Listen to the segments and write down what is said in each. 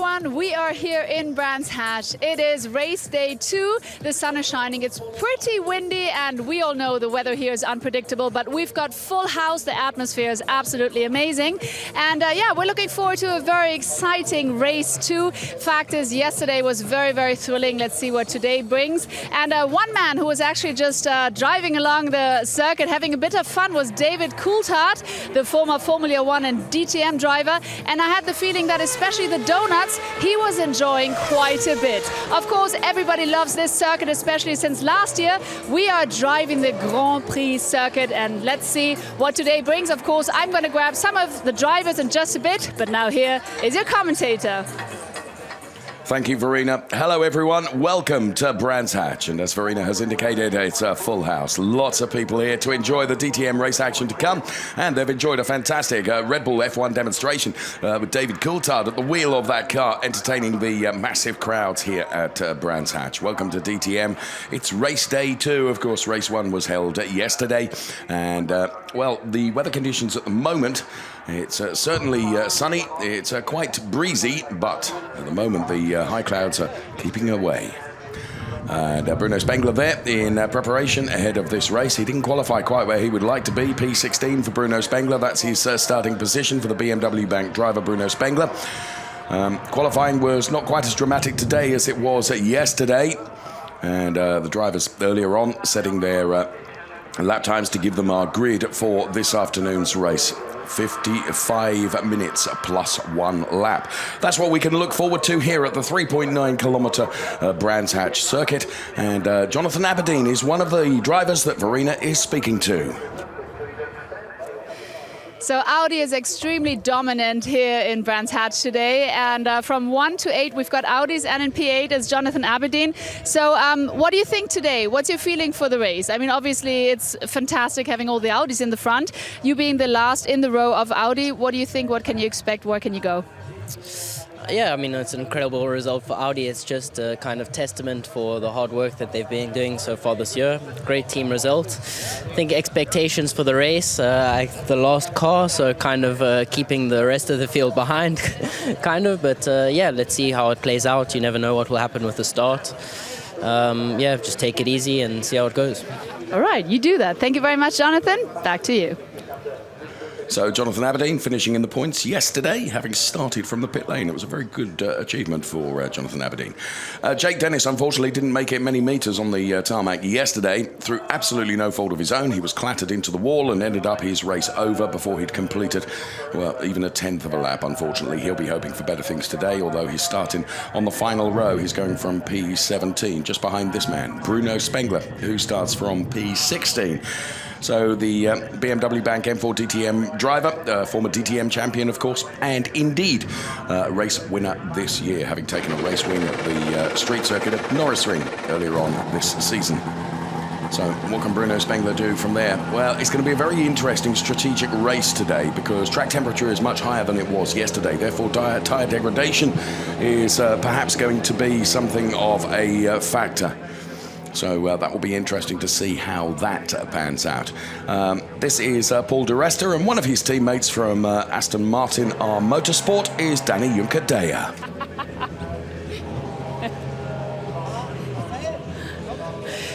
everyone, we are here in Brands Hatch. It is race day 2, the sun is shining, it's pretty windy and we all know the weather here is unpredictable, but we've got full house, the atmosphere is absolutely amazing. And yeah, we're looking forward to a very exciting race 2. Fact is, yesterday was very, very thrilling. Let's see what today brings. And one man who was actually just driving along the circuit, having a bit of fun, was David Coulthard, the former Formula 1 and DTM driver. And I had the feeling that especially the donuts, he was enjoying quite a bit. Of course, everybody loves this circuit, especially since last year we are driving the Grand Prix circuit, and let's see what today brings. Of course, I'm going to grab some of the drivers in just a bit, but now here is your commentator. Thank you, Verena. Hello, everyone. Welcome to Brands Hatch. And as Verena has indicated, it's a full house. Lots of people here to enjoy the DTM race action to come. And they've enjoyed a fantastic Red Bull F1 demonstration with David Coulthard at the wheel of that car, entertaining the massive crowds here at Brands Hatch. Welcome to DTM. It's race day 2. Of course, race 1 was held yesterday. And, well, the weather conditions at the moment, it's certainly sunny. It's quite breezy, but at the moment the high clouds are keeping away. And Bruno Spengler there in preparation ahead of this race. He didn't qualify quite where he would like to be. P16 for Bruno Spengler. That's his starting position for the BMW Bank driver, Bruno Spengler. Qualifying was not quite as dramatic today as it was yesterday. And the drivers earlier on setting their lap times to give them our grid for this afternoon's race. 55 minutes plus 1 lap. That's what we can look forward to here at the 3.9 kilometre Brands Hatch circuit. And Jonathan Aberdeen is one of the drivers that Verena is speaking to. So Audi is extremely dominant here in Brands Hatch today, and from 1 to 8 we've got Audis, and in P8 is Jonathan Aberdeen. So what do you think today? What's your feeling for the race? I mean, obviously it's fantastic having all the Audis in the front. You being the last in the row of Audi, what do you think? What can you expect? Where can you go? Yeah, I mean, it's an incredible result for Audi. It's just a kind of testament for the hard work that they've been doing so far this year. Great team result. I think expectations for the race, the last car, so kind of keeping the rest of the field behind, kind of. But yeah, let's see how it plays out. You never know what will happen with the start. Yeah, just take it easy and see how it goes. All right, you do that. Thank you very much, Jonathan. Back to you. So Jonathan Aberdeen finishing in the points yesterday, having started from the pit lane. It was a very good achievement for Jonathan Aberdeen. Jake Dennis, unfortunately, didn't make it many metres on the tarmac yesterday. Through absolutely no fault of his own, he was clattered into the wall and ended up his race over before he'd completed, well, even a tenth of a lap, unfortunately. He'll be hoping for better things today, although he's starting on the final row. He's going from P17, just behind this man, Bruno Spengler, who starts from P16. So the BMW Bank M4 DTM driver, former DTM champion, of course, and indeed race winner this year, having taken a race win at the street circuit at Norrisring earlier on this season. So what can Bruno Spengler do from there? Well, it's going to be a very interesting strategic race today because track temperature is much higher than it was yesterday. Therefore, tyre degradation is perhaps going to be something of a factor. So that will be interesting to see how that pans out. This is Paul de Resta, and one of his teammates from Aston Martin and Motorsport is Danny Juncadella.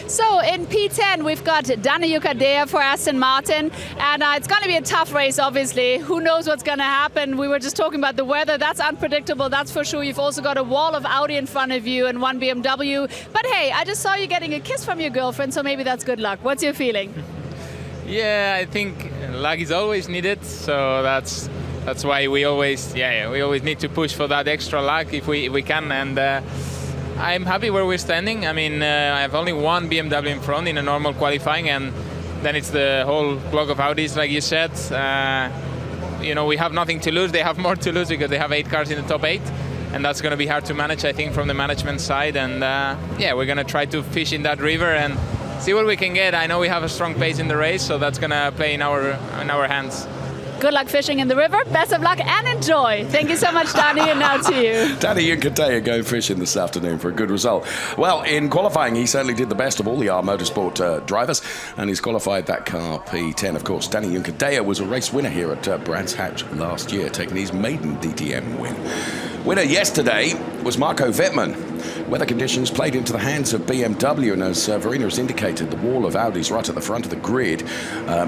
So in P10 we've got Danny Juncadella for Aston Martin, and it's going to be a tough race, obviously. Who knows what's going to happen? We were just talking about the weather. That's unpredictable, that's for sure. You've also got a wall of Audi in front of you and one BMW. But hey, I just saw you getting a kiss from your girlfriend, so maybe that's good luck. What's your feeling? Yeah, I think luck is always needed, so that's why we always need to push for that extra luck if we can. And I'm happy where we're standing. I mean, I have only one BMW in front in a normal qualifying, and then it's the whole block of Audis, like you said. You know, we have nothing to lose. They have more to lose because they have 8 cars in the top 8, and that's going to be hard to manage, I think, from the management side. And yeah, we're going to try to fish in that river and see what we can get. I know we have a strong pace in the race, so that's going to play in our hands. Good luck fishing in the river, best of luck and enjoy. Thank you so much, Danny, and now to you. Danny Juncadella going fishing this afternoon for a good result. Well, in qualifying, he certainly did the best of all the R Motorsport drivers, and he's qualified that car P10. Of course, Danny Juncadella was a race winner here at Brands Hatch last year, taking his maiden DTM win. Winner yesterday was Marco Wittmann. Weather conditions played into the hands of BMW, and as Verena has indicated, the wall of Audis right at the front of the grid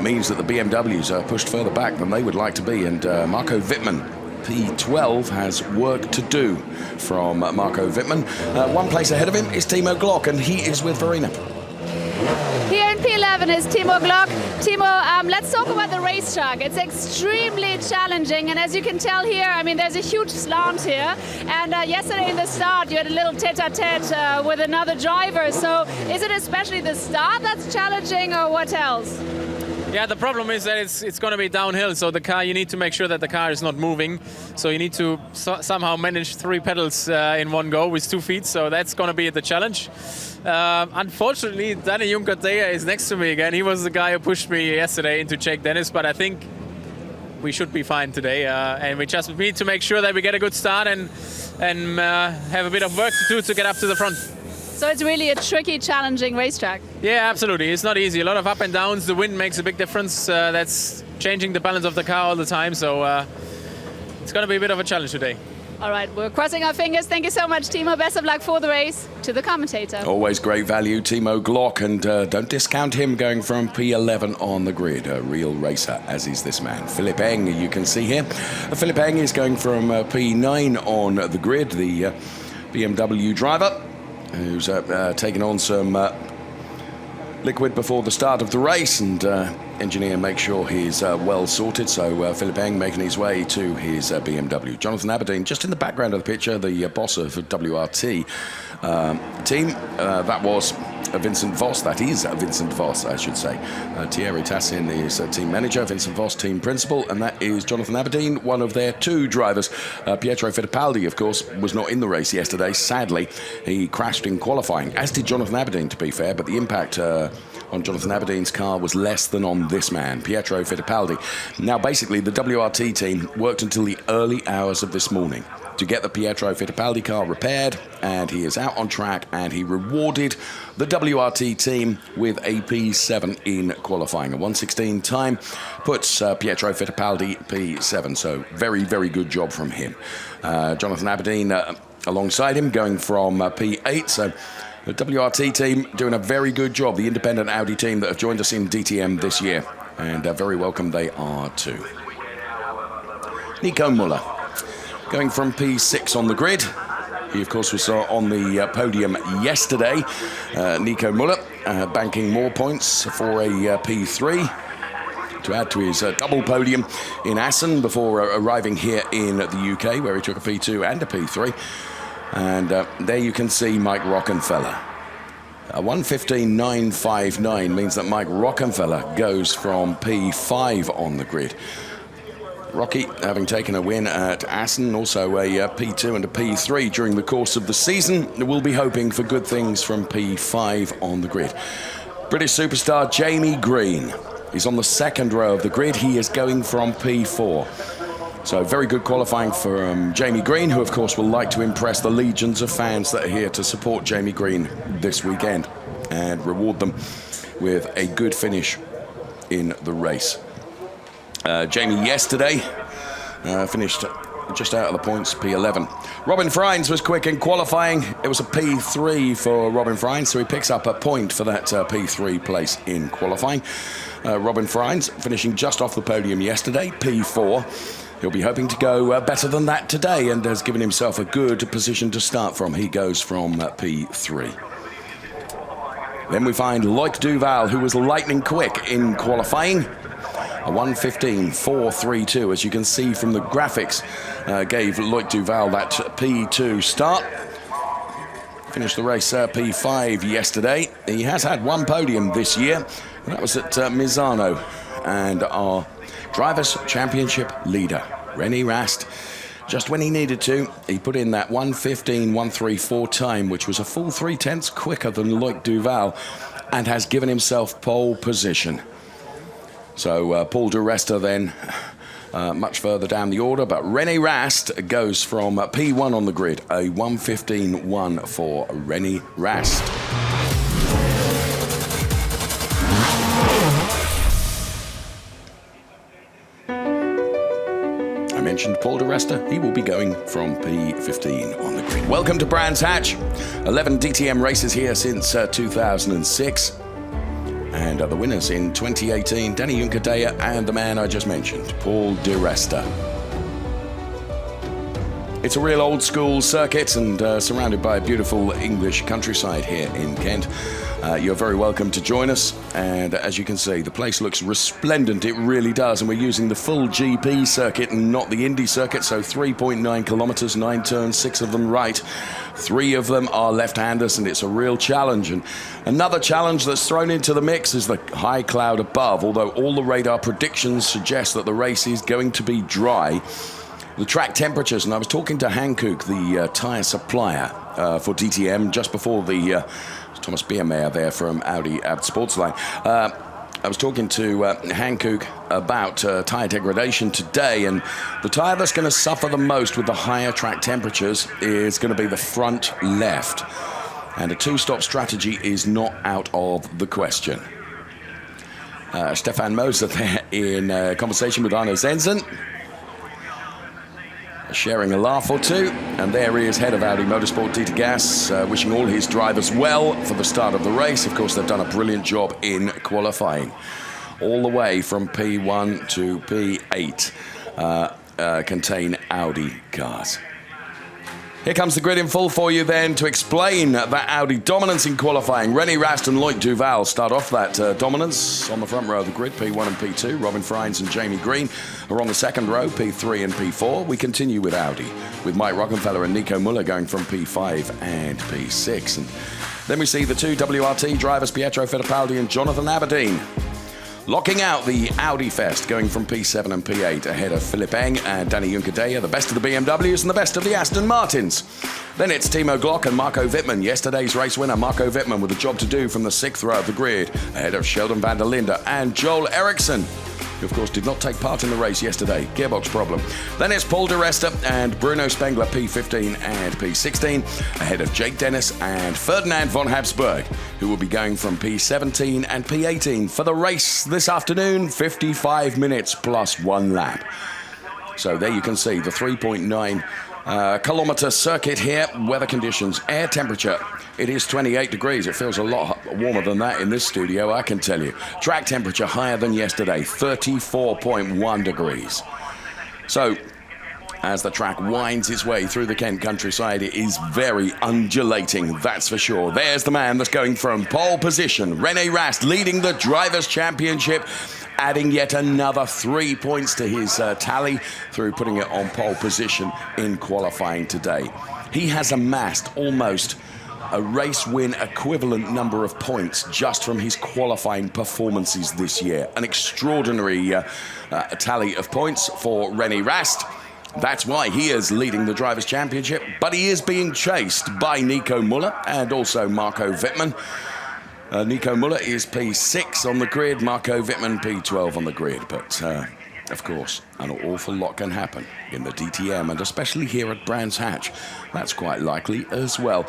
means that the BMWs are pushed further back than they would like to be, and Marco Wittmann, P12, has work to do from Marco Wittmann. One place ahead of him is Timo Glock, and he is with Verena. Here in P11 is Timo Glock. Timo, let's talk about the racetrack. It's extremely challenging, and as you can tell here, I mean, there's a huge slant here. And yesterday in the start, you had a little tete-a-tete with another driver. So is it especially the start that's challenging, or what else? Yeah, the problem is that it's going to be downhill, so the car, you need to make sure that the car is not moving. So you need to somehow manage 3 pedals in one go with 2 feet, so that's going to be the challenge. Unfortunately, Danny Juncker-Teyer is next to me again. He was the guy who pushed me yesterday into Jake Dennis, but I think we should be fine today. And we just need to make sure that we get a good start and have a bit of work to do to get up to the front. So it's really a tricky, challenging racetrack. Yeah, absolutely. It's not easy. A lot of up and downs. The wind makes a big difference. That's changing the balance of the car all the time. So it's going to be a bit of a challenge today. All right, we're crossing our fingers. Thank you so much, Timo. Best of luck for the race. To the commentator. Always great value, Timo Glock, and don't discount him going from P11 on the grid. A real racer, as is this man. Philipp Eng, you can see here. Philipp Eng is going from P9 on the grid, the BMW driver, who's taken on some liquid before the start of the race, and engineer make sure he's well sorted. So Philipp Eng making his way to his BMW. Jonathan Aberdeen just in the background of the picture, the boss of WRT team. That was Vincent Voss. That is Vincent Voss, I should say. Thierry Tassin is team manager, Vincent Voss team principal, and that is Jonathan Aberdeen, one of their 2 drivers. Pietro Fittipaldi, of course, was not in the race yesterday. Sadly, he crashed in qualifying, as did Jonathan Aberdeen, to be fair, but the impact on Jonathan Aberdeen's car was less than on this man, Pietro Fittipaldi. Now, basically, the WRT team worked until the early hours of this morning to get the Pietro Fittipaldi car repaired, and he is out on track, and he rewarded the WRT team with a P7 in qualifying. A 1:16 time puts Pietro Fittipaldi P7, so very, very good job from him. Jonathan Aberdeen alongside him, going from P8, so the WRT team doing a very good job, the independent Audi team that have joined us in DTM this year, and very welcome they are too. Nico Muller, going from P6 on the grid. He, of course, was on the podium yesterday. Nico Muller banking more points for a P3 to add to his double podium in Assen before arriving here in the UK, where he took a P2 and a P3. And there you can see Mike Rockenfeller. A 1:15.959 means that Mike Rockenfeller goes from P5 on the grid. Rocky, having taken a win at Assen, also a P2 and a P3 during the course of the season, will be hoping for good things from P5 on the grid. British superstar Jamie Green is on the 2nd row of the grid. He is going from P4. So very good qualifying for Jamie Green, who of course will like to impress the legions of fans that are here to support Jamie Green this weekend and reward them with a good finish in the race. Jamie yesterday finished just out of the points, P11. Robin Freins was quick in qualifying. It was a P3 for Robin Freins, so he picks up a point for that P3 place in qualifying. Robin Freins finishing just off the podium yesterday, P4. He'll be hoping to go better than that today, and has given himself a good position to start from. He goes from P3. Then we find Loic Duval, who was lightning quick in qualifying. A 1:15.432, as you can see from the graphics, gave Loic Duval that P2 start. Finished the race P5 yesterday. He has had 1 podium this year, and that was at Misano. And our Drivers' Championship leader, René Rast, just when he needed to, he put in that 1:15.134 time, which was a full 3/10 quicker than Loic Duval, and has given himself pole position. So Paul de Resta then much further down the order, but René Rast goes from P1 on the grid, a 1:15.1 for René Rast. mentioned, Paul Resta, he will be going from P15 on the grid. Welcome to Brands Hatch. 11 DTM races here since 2006. And the winners in 2018, Danny Juncadella and the man I just mentioned, Paul Resta. It's a real old school circuit and surrounded by a beautiful English countryside here in Kent. You're very welcome to join us, and as you can see, the place looks resplendent. It really does, and we're using the full GP circuit and not the Indy circuit, so 3.9 kilometers, 9 turns, 6 of them right. 3 of them are left-handers, and it's a real challenge. And another challenge that's thrown into the mix is the high cloud above, although all the radar predictions suggest that the race is going to be dry. The track temperatures, and I was talking to Hankook, the tyre supplier for DTM, just before the Thomas Biermeier there from Audi Abt Sportsline. I was talking to Hankook about tyre degradation today, and the tyre that's going to suffer the most with the higher track temperatures is going to be the front left. And a 2-stop strategy is not out of the question. Stefan Moser there in conversation with Arno Zenzen, sharing a laugh or two, and there he is, head of Audi Motorsport, Dieter Gas, wishing all his drivers well for the start of the race. Of course, they've done a brilliant job in qualifying, all the way from P1 to P8 contain Audi cars. Here comes the grid in full for you then to explain that Audi dominance in qualifying. René Rast and Loic Duval start off that dominance on the front row of the grid, P1 and P2. Robin Freins and Jamie Green are on the second row, P3 and P4. We continue with Audi, with Mike Rockenfeller and Nico Muller going from P5 and P6. And then we see the 2 WRT drivers, Pietro Fittipaldi and Jonathan Aberdeen, locking out the Audi Fest, going from P7 and P8 ahead of Philipp Eng and Danny Juncadella, the best of the BMWs and the best of the Aston Martins. Then it's Timo Glock and Marco Wittmann, yesterday's race winner Marco Wittmann, with a job to do from the 6th row of the grid ahead of Sheldon van der Linde and Joel Eriksson, who of course did not take part in the race yesterday, gearbox problem. Then it's Paul Resta and Bruno Spengler, P15 and P16, ahead of Jake Dennis and Ferdinand von Habsburg, who will be going from P17 and P18 for the race this afternoon, 55 minutes plus 1 lap. So there you can see the 3.9 kilometer circuit here. Weather conditions, air temperature, it is 28 degrees. It feels a lot warmer than that in this studio, I can tell you. Track temperature higher than yesterday, 34.1 degrees. So as the track winds its way through the Kent countryside, it is very undulating, that's for sure. There's the man that's going from pole position, René Rast, leading the Drivers' Championship, adding yet another 3 points to his tally through putting it on pole position in qualifying today. He has amassed almost a race win equivalent number of points just from his qualifying performances this year. An extraordinary tally of points for René Rast. That's why he is leading the Drivers' Championship, but he is being chased by Nico Muller and also Marco Wittmann. Nico Muller is P6 on the grid, Marco Wittmann P12 on the grid, but of course, an awful lot can happen in the DTM, and especially here at Brands Hatch. That's quite likely as well.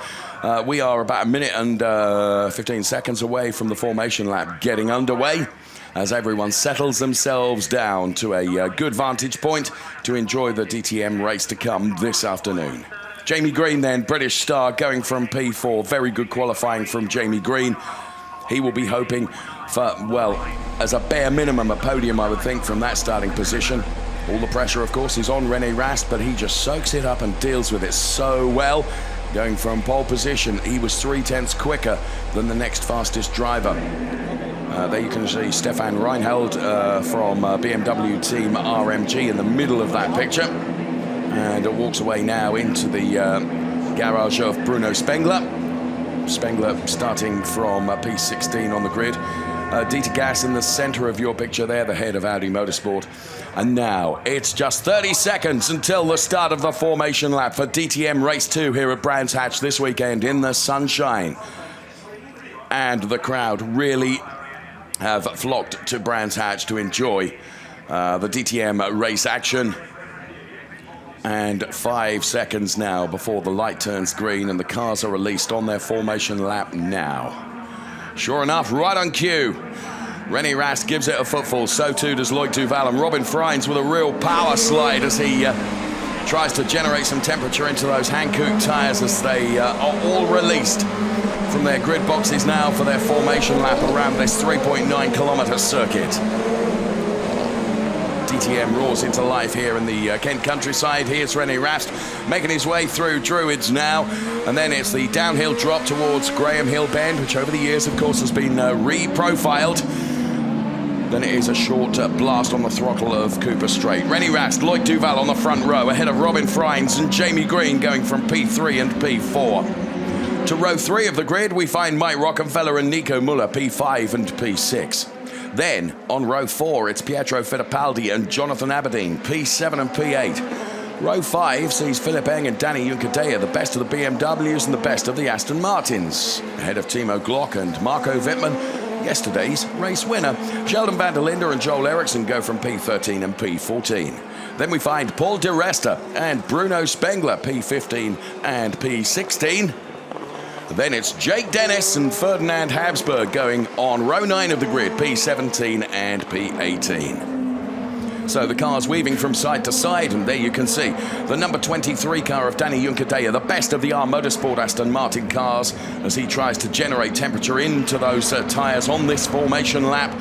We are about a minute and 15 seconds away from the formation lap getting underway, as everyone settles themselves down to a good vantage point to enjoy the DTM race to come this afternoon. Jamie Green then, British star, going from P4. Very good qualifying from Jamie Green. He will be hoping for, well, as a bare minimum, a podium, I would think, from that starting position. All the pressure, of course, is on René Rast, but he just soaks it up and deals with it so well. Going from pole position, he was 0.3 quicker than the next fastest driver. There you can see Stefan Reinhold from BMW team RMG in the middle of that picture. And it walks away now into the garage of Bruno Spengler. Spengler starting from P16 on the grid. Dieter Gas in the center of your picture there, the head of Audi Motorsport. And now it's just 30 seconds until the start of the formation lap for DTM Race 2 here at Brands Hatch this weekend in the sunshine. And the crowd really have flocked to Brands Hatch to enjoy the DTM race action. And 5 seconds now before the light turns green and the cars are released on their formation lap now. Sure enough, right on cue, René Rast gives it a footfall, so too does Loic Duval, and Robin Freins with a real power slide as he tries to generate some temperature into those Hankook tyres as they are all released from their grid boxes now for their formation lap around this 3.9 kilometre circuit. DTM roars into life here in the Kent countryside. Here's René Rast making his way through Druids now, and then it's the downhill drop towards Graham Hill Bend, which over the years, of course, has been re-profiled. Then it is a short blast on the throttle of Cooper Straight. René Rast, Loic Duval on the front row, ahead of Robin Freins and Jamie Green going from P3 and P4. To row 3 of the grid, we find Mike Rockenfeller and Nico Muller, P5 and P6. Then, on row 4, it's Pietro Fittipaldi and Jonathan Aberdeen, P7 and P8. Row 5 sees Philip Eng and Danny Juncadella, the best of the BMWs and the best of the Aston Martins. Ahead of Timo Glock and Marco Wittmann, yesterday's race winner. Sheldon van der Linde and Joel Eriksson go from P13 and P14. Then we find Paul de Resta and Bruno Spengler, P15 and P16. Then it's Jake Dennis and Ferdinand Habsburg going on row 9 of the grid, P17 and P18. So the car's weaving from side to side, and there you can see the number 23 car of Danny Juncadella, the best of the R Motorsport Aston Martin cars, as he tries to generate temperature into those tyres on this formation lap.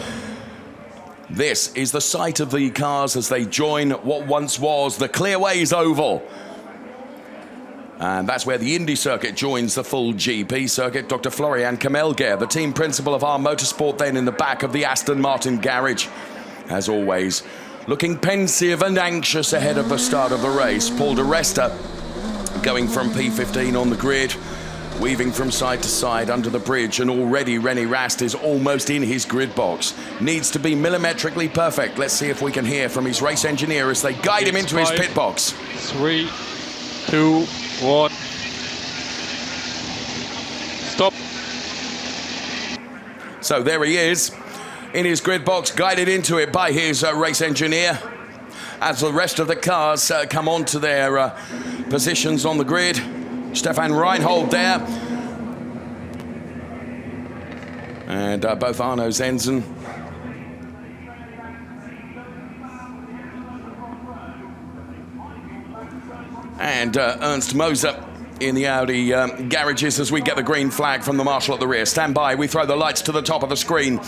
This is the site of the cars as they join what once was the Clearways Oval. And that's where the Indy circuit joins the full GP circuit. Dr. Florian Kamelger, the team principal of R Motorsport, then in the back of the Aston Martin garage. As always, looking pensive and anxious ahead of the start of the race. Paul de Resta going from P15 on the grid, weaving from side to side under the bridge, and already René Rast is almost in his grid box. Needs to be millimetrically perfect. Let's see if we can hear from his race engineer as they guide him into his pit box. 3, 2, 1. Stop. So there he is in his grid box, guided into it by his race engineer, as the rest of the cars come on to their positions on the grid. Stefan Reinhold there, and both Arno Zenzen and Ernst Moser in the Audi garages as we get the green flag from the marshal at the rear. Stand by, we throw the lights to the top of the screen.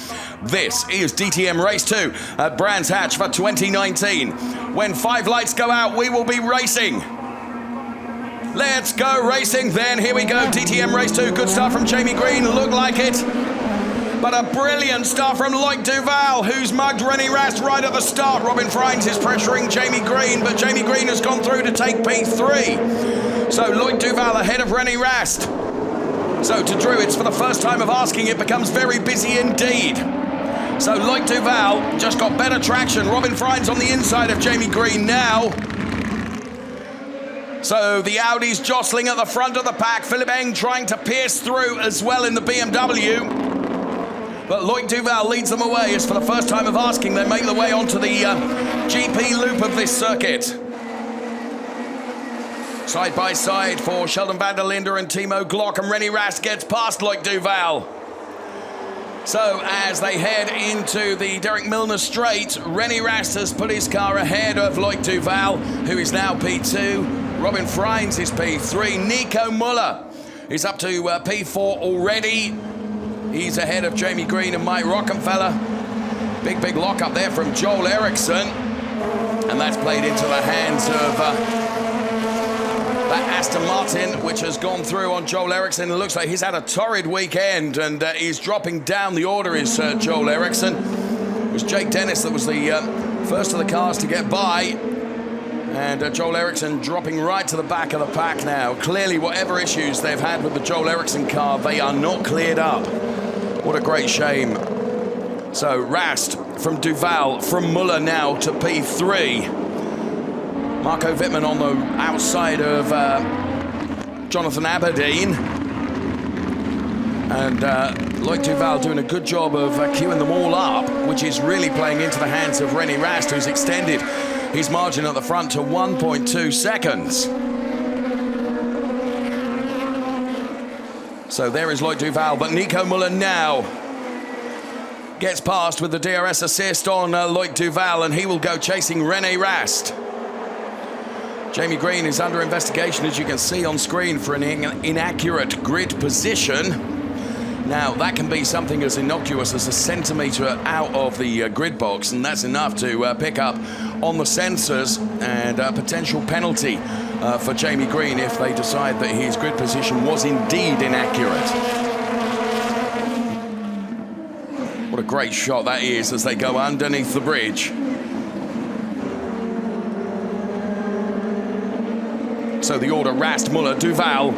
This is DTM Race 2 at Brands Hatch for 2019. When 5 lights go out, we will be racing. Let's go racing then. Here we go, DTM Race 2. Good start from Jamie Green, looked like it. But a brilliant start from Loic Duval, who's mugged René Rast right at the start. Robin Freins is pressuring Jamie Green, but Jamie Green has gone through to take P3. So Loic Duval ahead of René Rast. So to Druids, for the first time of asking, it becomes very busy indeed. So Loic Duval just got better traction. Robin Freins on the inside of Jamie Green now. So the Audi's jostling at the front of the pack. Philip Eng trying to pierce through as well in the BMW. But Loic Duval leads them away as for the first time of asking, they make their way onto the GP loop of this circuit. Side by side for Sheldon van der Linde and Timo Glock, and René Rast gets past Loic Duval. So as they head into the Derek Milner Straight, René Rast has put his car ahead of Loic Duval, who is now P2. Robin Freins is P3. Nico Muller is up to P4 already. He's ahead of Jamie Green and Mike Rockenfeller. Big lock up there from Joel Eriksson. And that's played into the hands of that Aston Martin, which has gone through on Joel Eriksson. It looks like he's had a torrid weekend, and he's dropping down the order is Joel Eriksson. It was Jake Dennis that was the first of the cars to get by. And Joel Eriksson dropping right to the back of the pack now. Clearly, whatever issues they've had with the Joel Eriksson car, they are not cleared up. What a great shame. So Rast from Duval, from Muller now to P3. Marco Wittmann on the outside of Jonathan Aberdeen. And Loic Duval doing a good job of queuing them all up, which is really playing into the hands of René Rast, who's extended his margin at the front to 1.2 seconds. So there is Loic Duval, but Nico Muller now gets past with the DRS assist on Loic Duval, and he will go chasing René Rast. Jamie Green is under investigation, as you can see on screen, for an inaccurate grid position. Now, that can be something as innocuous as a centimetre out of the grid box, and that's enough to pick up on the sensors, and a potential penalty for Jamie Green if they decide that his grid position was indeed inaccurate. What a great shot that is as they go underneath the bridge. So the order: Rast, Muller, Duval,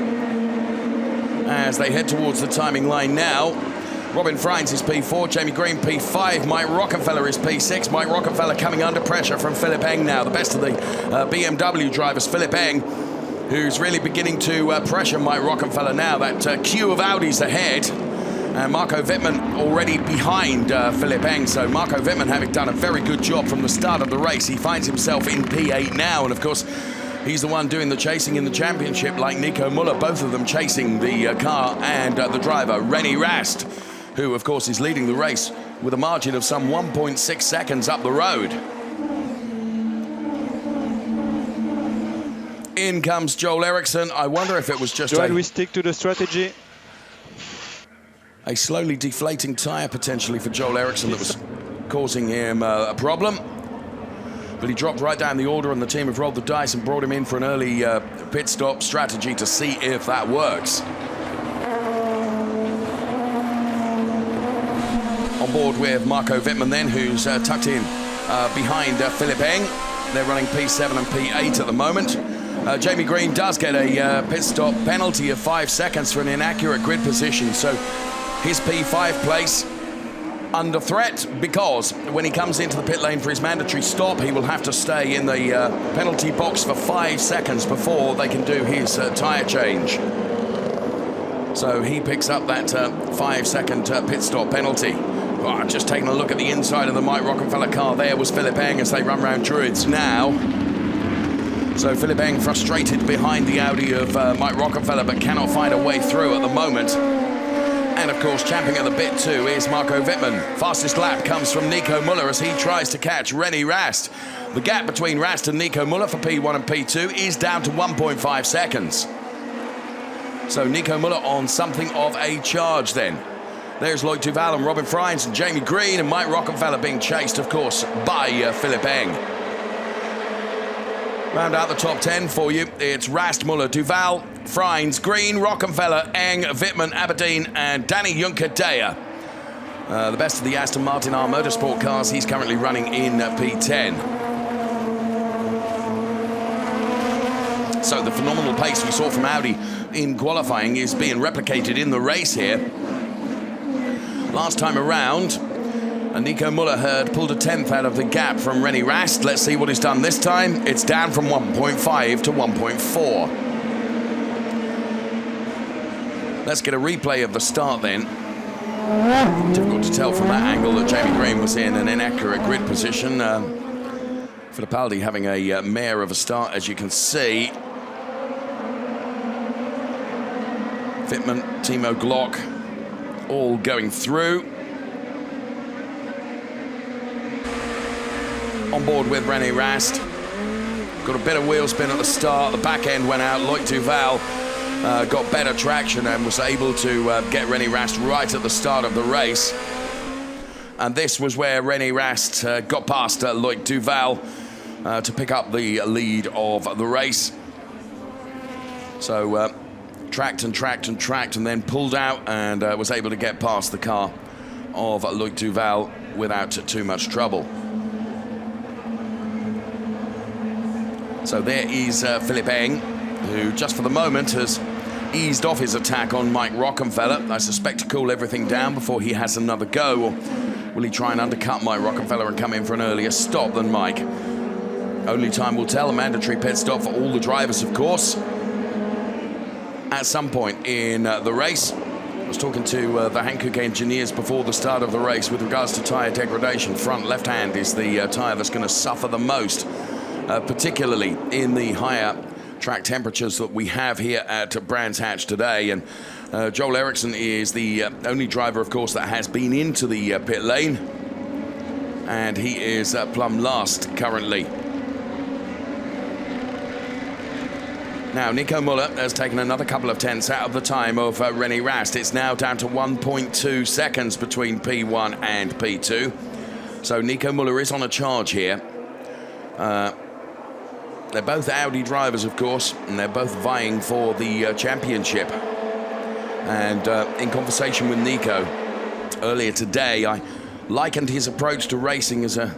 as they head towards the timing line now. Robin Freins is P4, Jamie Green P5, Mike Rockefeller is P6. Mike Rockefeller coming under pressure from Philipp Eng now. The best of the BMW drivers, Philipp Eng, who's really beginning to pressure Mike Rockefeller now. That queue of Audis ahead. And Marco Wittmann already behind Philipp Eng. So Marco Wittmann, having done a very good job from the start of the race, he finds himself in P8 now. And of course, he's the one doing the chasing in the championship, like Nico Muller, both of them chasing the car and the driver, René Rast, who, of course, is leading the race with a margin of some 1.6 seconds up the road. In comes Joel Eriksson. I wonder if it was just we stick to the strategy? A slowly deflating tyre, potentially, for Joel Eriksson that was causing him a problem. But he dropped right down the order, and the team have rolled the dice and brought him in for an early pit stop strategy to see if that works. On board with Marco Wittmann then, who's tucked in behind Philipp Eng. They're running P7 and P8 at the moment. Jamie Green does get a pit stop penalty of 5 seconds for an inaccurate grid position, so his P5 place under threat, because when he comes into the pit lane for his mandatory stop, he will have to stay in the penalty box for 5 seconds before they can do his tyre change. So he picks up that 5-second pit stop penalty. Oh, just taking a look at the inside of the Mike Rockefeller car, there was Philipp Eng as they run round Druids now. So Philipp Eng frustrated behind the Audi of Mike Rockefeller, but cannot find a way through at the moment. And of course, champing at the bit too is Marco Wittmann. Fastest lap comes from Nico Muller as he tries to catch René Rast. The gap between Rast and Nico Muller for P1 and P2 is down to 1.5 seconds. So Nico Muller on something of a charge then. There's Loic Duval and Robin Freins and Jamie Green, and Mike Rockefeller being chased, of course, by Philipp Eng. Round out the top 10 for you. It's Rast, Muller, Duval, Freins, Green, Rockefeller, Eng, Wittmann, Aberdeen, and Danny Juncker-Deyer. The best of the Aston Martin R Motorsport cars. He's currently running in P10. So the phenomenal pace we saw from Audi in qualifying is being replicated in the race here. Last time around, Nico Muller had pulled a 10th out of the gap from René Rast. Let's see what he's done this time. It's down from 1.5 to 1.4. Let's get a replay of the start then. Difficult to tell from that angle that Jamie Green was in an inaccurate grid position. Fittipaldi having a mare of a start, as you can see. Wittmann, Timo Glock, all going through. On board with René Rast. Got a bit of wheel spin at the start. The back end went out. Loic Duval got better traction and was able to get René Rast right at the start of the race. And this was where René Rast got past Loic Duval to pick up the lead of the race. So tracked and tracked and tracked, and then pulled out and was able to get past the car of Loic Duval without too much trouble. So there is Philipp Eng, who just for the moment has eased off his attack on Mike Rockefeller. I suspect to cool everything down before he has another go, or will he try and undercut Mike Rockefeller and come in for an earlier stop than Mike? Only time will tell. A mandatory pit stop for all the drivers, of course, at some point in the race. I was talking to the Hankook engineers before the start of the race with regards to tyre degradation. Front left hand is the tyre that's going to suffer the most, particularly in the higher track temperatures that we have here at Brands Hatch today. And Joel Eriksson is the only driver, of course, that has been into the pit lane. And he is plumb last currently. Now, Nico Muller has taken another couple of tenths out of the time of René Rast. It's now down to 1.2 seconds between P1 and P2. So Nico Muller is on a charge here. They're both Audi drivers, of course, and they're both vying for the championship. And in conversation with Nico earlier today, I likened his approach to racing as a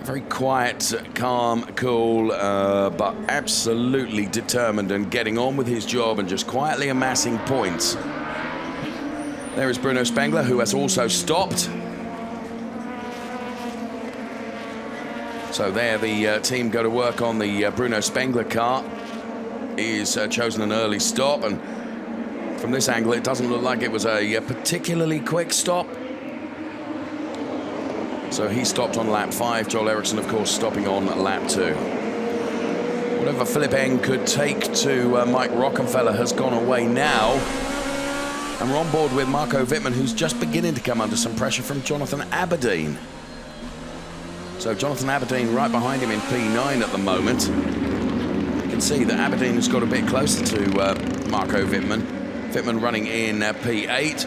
very quiet, calm, cool, but absolutely determined and getting on with his job and just quietly amassing points. There is Bruno Spengler, who has also stopped. So there the team go to work on the Bruno Spengler car. He's chosen an early stop, and from this angle it doesn't look like it was a particularly quick stop. So he stopped on lap 5. Joel Eriksson, of course, stopping on lap 2. Whatever Philipp Eng could take to Mike Rockenfeller has gone away now. And we're on board with Marco Wittmann, who's just beginning to come under some pressure from Jonathan Aberdeen. So Jonathan Aberdeen right behind him in P9 at the moment. You can see that Aberdeen has got a bit closer to Marco Wittmann. Wittmann running in P8.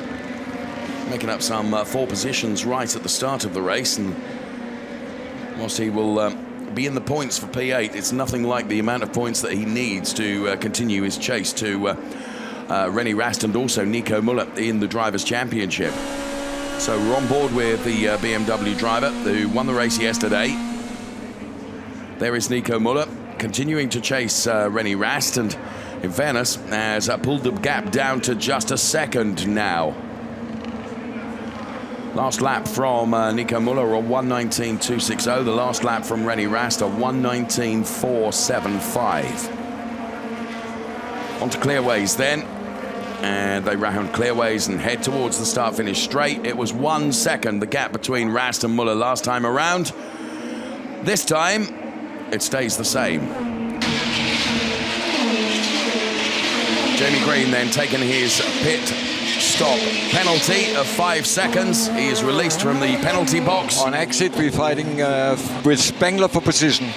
Making up some 4 positions right at the start of the race, and whilst he will be in the points for P8, it's nothing like the amount of points that he needs to continue his chase to René Rast and also Nico Muller in the Drivers' Championship. So we're on board with the BMW driver who won the race yesterday. There is Nico Muller continuing to chase René Rast, and in fairness has pulled the gap down to just a second now. Last lap from Nico Muller, a 1:19.260. The last lap from René Rast, a 1:19.475. On to clearways then. And they round clearways and head towards the start-finish straight. It was 1 second, the gap between Rast and Muller last time around. This time, it stays the same. Jamie Green then taking his pit stop penalty of 5 seconds. He is released from the penalty box. On exit, we're fighting with Spengler for position.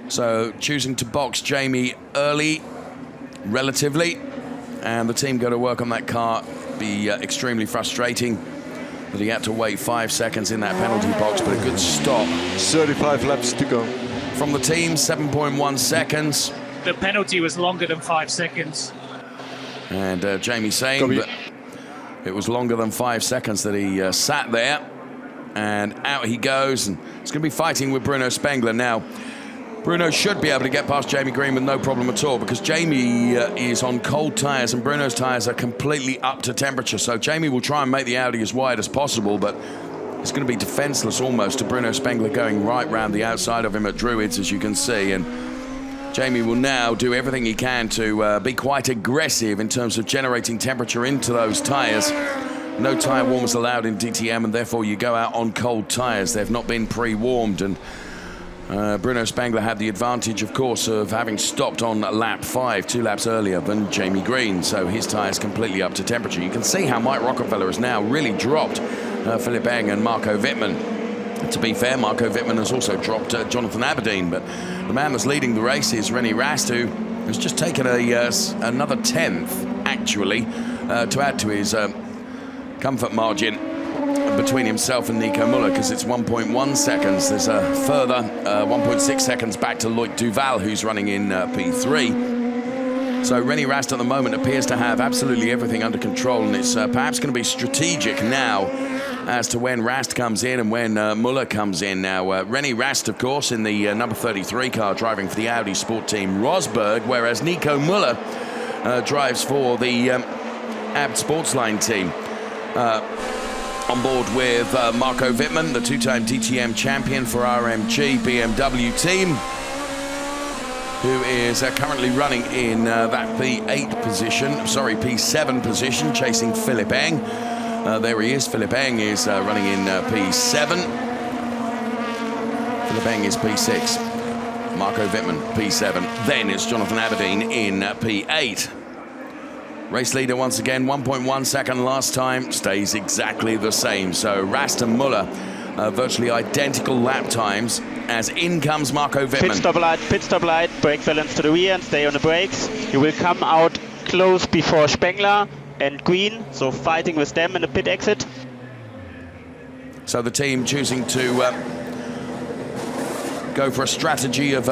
So choosing to box Jamie early, relatively, and the team go to work on that car. Be extremely frustrating that he had to wait 5 seconds in that penalty box, but a good stop. 35 laps to go. From the team, 7.1 seconds. The penalty was longer than 5 seconds. And Jamie saying that it was longer than 5 seconds that he sat there. And out he goes, and it's going to be fighting with Bruno Spengler now. Bruno should be able to get past Jamie Green with no problem at all, because Jamie is on cold tyres and Bruno's tyres are completely up to temperature. So Jamie will try and make the Audi as wide as possible, but it's going to be defenceless almost to Bruno Spengler going right round the outside of him at Druids, as you can see. And Jamie will now do everything he can to be quite aggressive in terms of generating temperature into those tyres. No tyre warmers allowed in DTM, and therefore you go out on cold tyres. They've not been pre-warmed, and Bruno Spengler had the advantage, of course, of having stopped on lap 5, 2 laps earlier than Jamie Green, so his tyres completely up to temperature. You can see how Mike Rockenfeller has now really dropped Philipp Eng and Marco Wittmann. To be fair, Marco Wittmann has also dropped Jonathan Aberdeen, but the man that's leading the race is René Rast, who has just taken another 10th, actually, to add to his comfort margin between himself and Nico Muller, because it's 1.1 seconds. There's a further 1.6 seconds back to Loic Duval, who's running in P3. So René Rast at the moment appears to have absolutely everything under control, and it's perhaps going to be strategic now as to when Rast comes in and when Muller comes in. Now, René Rast, of course, in the number 33 car, driving for the Audi Sport Team Rosberg, whereas Nico Muller drives for the Abt Sportsline team. On board with Marco Wittmann, the 2-time DTM champion for RMG BMW team, who is currently running in that P7 position, chasing Philipp Eng. There he is. Philipp Eng is running in P7. Philipp Eng is P6. Marco Wittmann, P7. Then it's Jonathan Aberdeen in P8. Race leader once again, 1.1 second last time, stays exactly the same. So Rast and Muller, virtually identical lap times, as in comes Marco Wittmann. Pit stop light, brake balance to the rear and stay on the brakes. You will come out close before Spengler and Green, so fighting with them in the pit exit. So the team choosing to go for a strategy of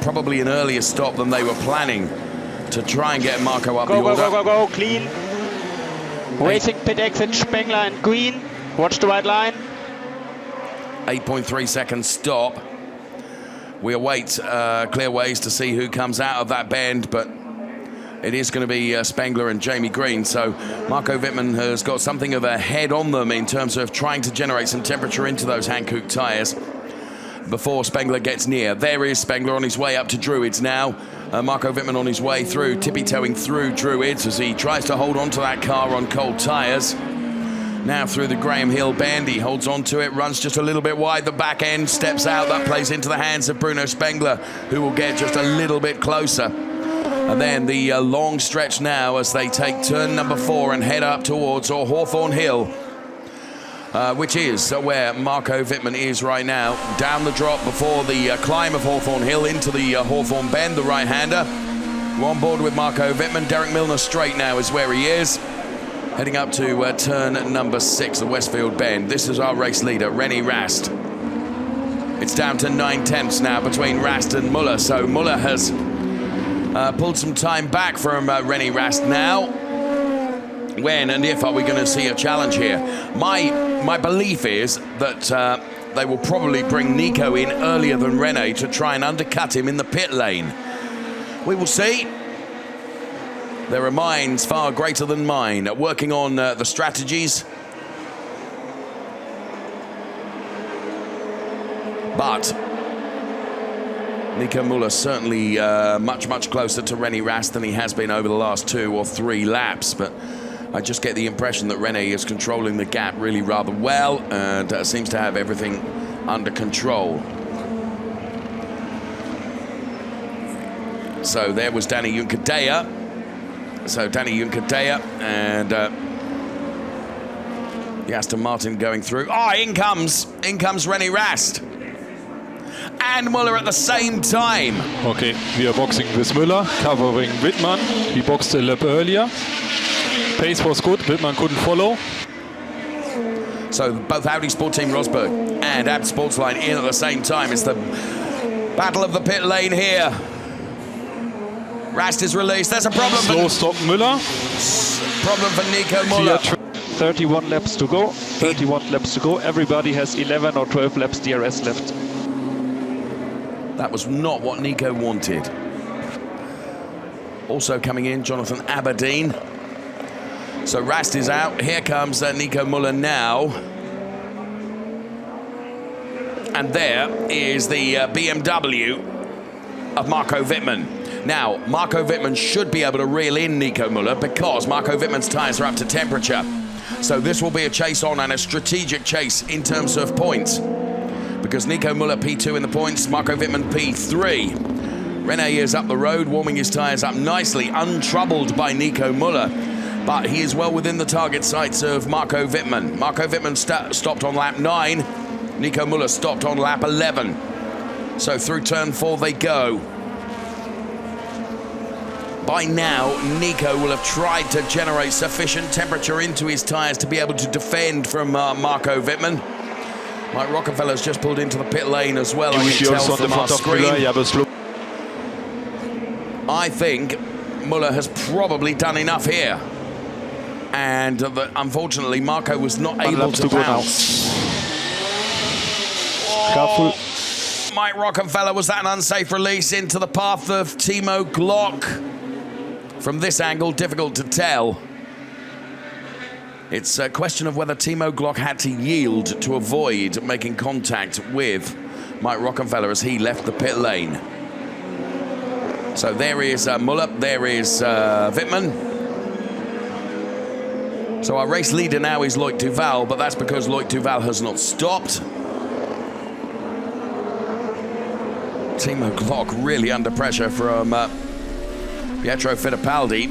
probably an earlier stop than they were planning to try and get Marco up the order. Go, clean. Racing pit exit, Spengler and Green. Watch the white line. 8.3 second stop. We await clear ways to see who comes out of that bend, but it is going to be Spengler and Jamie Green. So Marco Wittmann has got something of a head on them in terms of trying to generate some temperature into those Hankook tyres before Spengler gets near. There is Spengler on his way up to Druids now. Marco Wittmann on his way through, tippy-toeing through Druids as he tries to hold on to that car on cold tyres. Now through the Graham Hill bend, he holds on to it, runs just a little bit wide, the back end steps out, that plays into the hands of Bruno Spengler, who will get just a little bit closer. And then the long stretch now as they take turn number 4 and head up towards Hawthorne Hill, which is where Marco Wittmann is right now. Down the drop before the climb of Hawthorne Hill into the Hawthorne bend, the right-hander. We're on board with Marco Wittmann. Derek Milner straight now is where he is. Heading up to turn number 6, the Westfield bend. This is our race leader, René Rast. It's down to 9/10 now between Rast and Muller. So Muller has pulled some time back from René Rast now. When and if are we going to see a challenge here? My belief is that they will probably bring Nico in earlier than René to try and undercut him in the pit lane. We will see. There are minds far greater than mine working on the strategies. But Nico Muller certainly much closer to René Rast than he has been over the last 2 or 3 laps. But I just get the impression that René is controlling the gap really rather well and seems to have everything under control. So there was Danny Juncadella. So Danny Juncadella and the Aston Martin going through. Oh, in comes René Rast. And Muller at the same time. Okay, we are boxing with Muller, covering Wittmann. He boxed a lap earlier. Pace was good, Wittmann couldn't follow. So both Audi Sport Team Rosberg and AB Sportsline in at the same time. It's the battle of the pit lane here. Rast is released. There's a problem. Slow stop Muller. Problem for Nico Muller. 31 laps to go. 31 laps to go. Everybody has 11 or 12 laps DRS left. That was not what Nico wanted. Also coming in, Jonathan Aberdeen. So Rast is out. Here comes Nico Muller now. And there is the BMW of Marco Wittmann. Now, Marco Wittmann should be able to reel in Nico Muller because Marco Wittmann's tyres are up to temperature. So this will be a chase on and a strategic chase in terms of points. Because Nico Muller P2 in the points, Marco Wittmann P3. René is up the road, warming his tyres up nicely, untroubled by Nico Muller. But he is well within the target sights of Marco Wittmann. Marco Wittmann stopped on lap 9. Nico Muller stopped on lap 11. So through turn 4 they go. By now, Nico will have tried to generate sufficient temperature into his tyres to be able to defend from Marco Wittmann. Mike Rockefeller's just pulled into the pit lane as well, I can tell from our screen. I think Muller has probably done enough here. And unfortunately, Marco was not able to bounce. Careful. Mike Rockefeller, was that an unsafe release into the path of Timo Glock? From this angle, difficult to tell. It's a question of whether Timo Glock had to yield to avoid making contact with Mike Rockefeller as he left the pit lane. So there is Muller, there is Wittmann. So our race leader now is Loic Duval, but that's because Loic Duval has not stopped. Timo Glock really under pressure from Pietro Fittipaldi.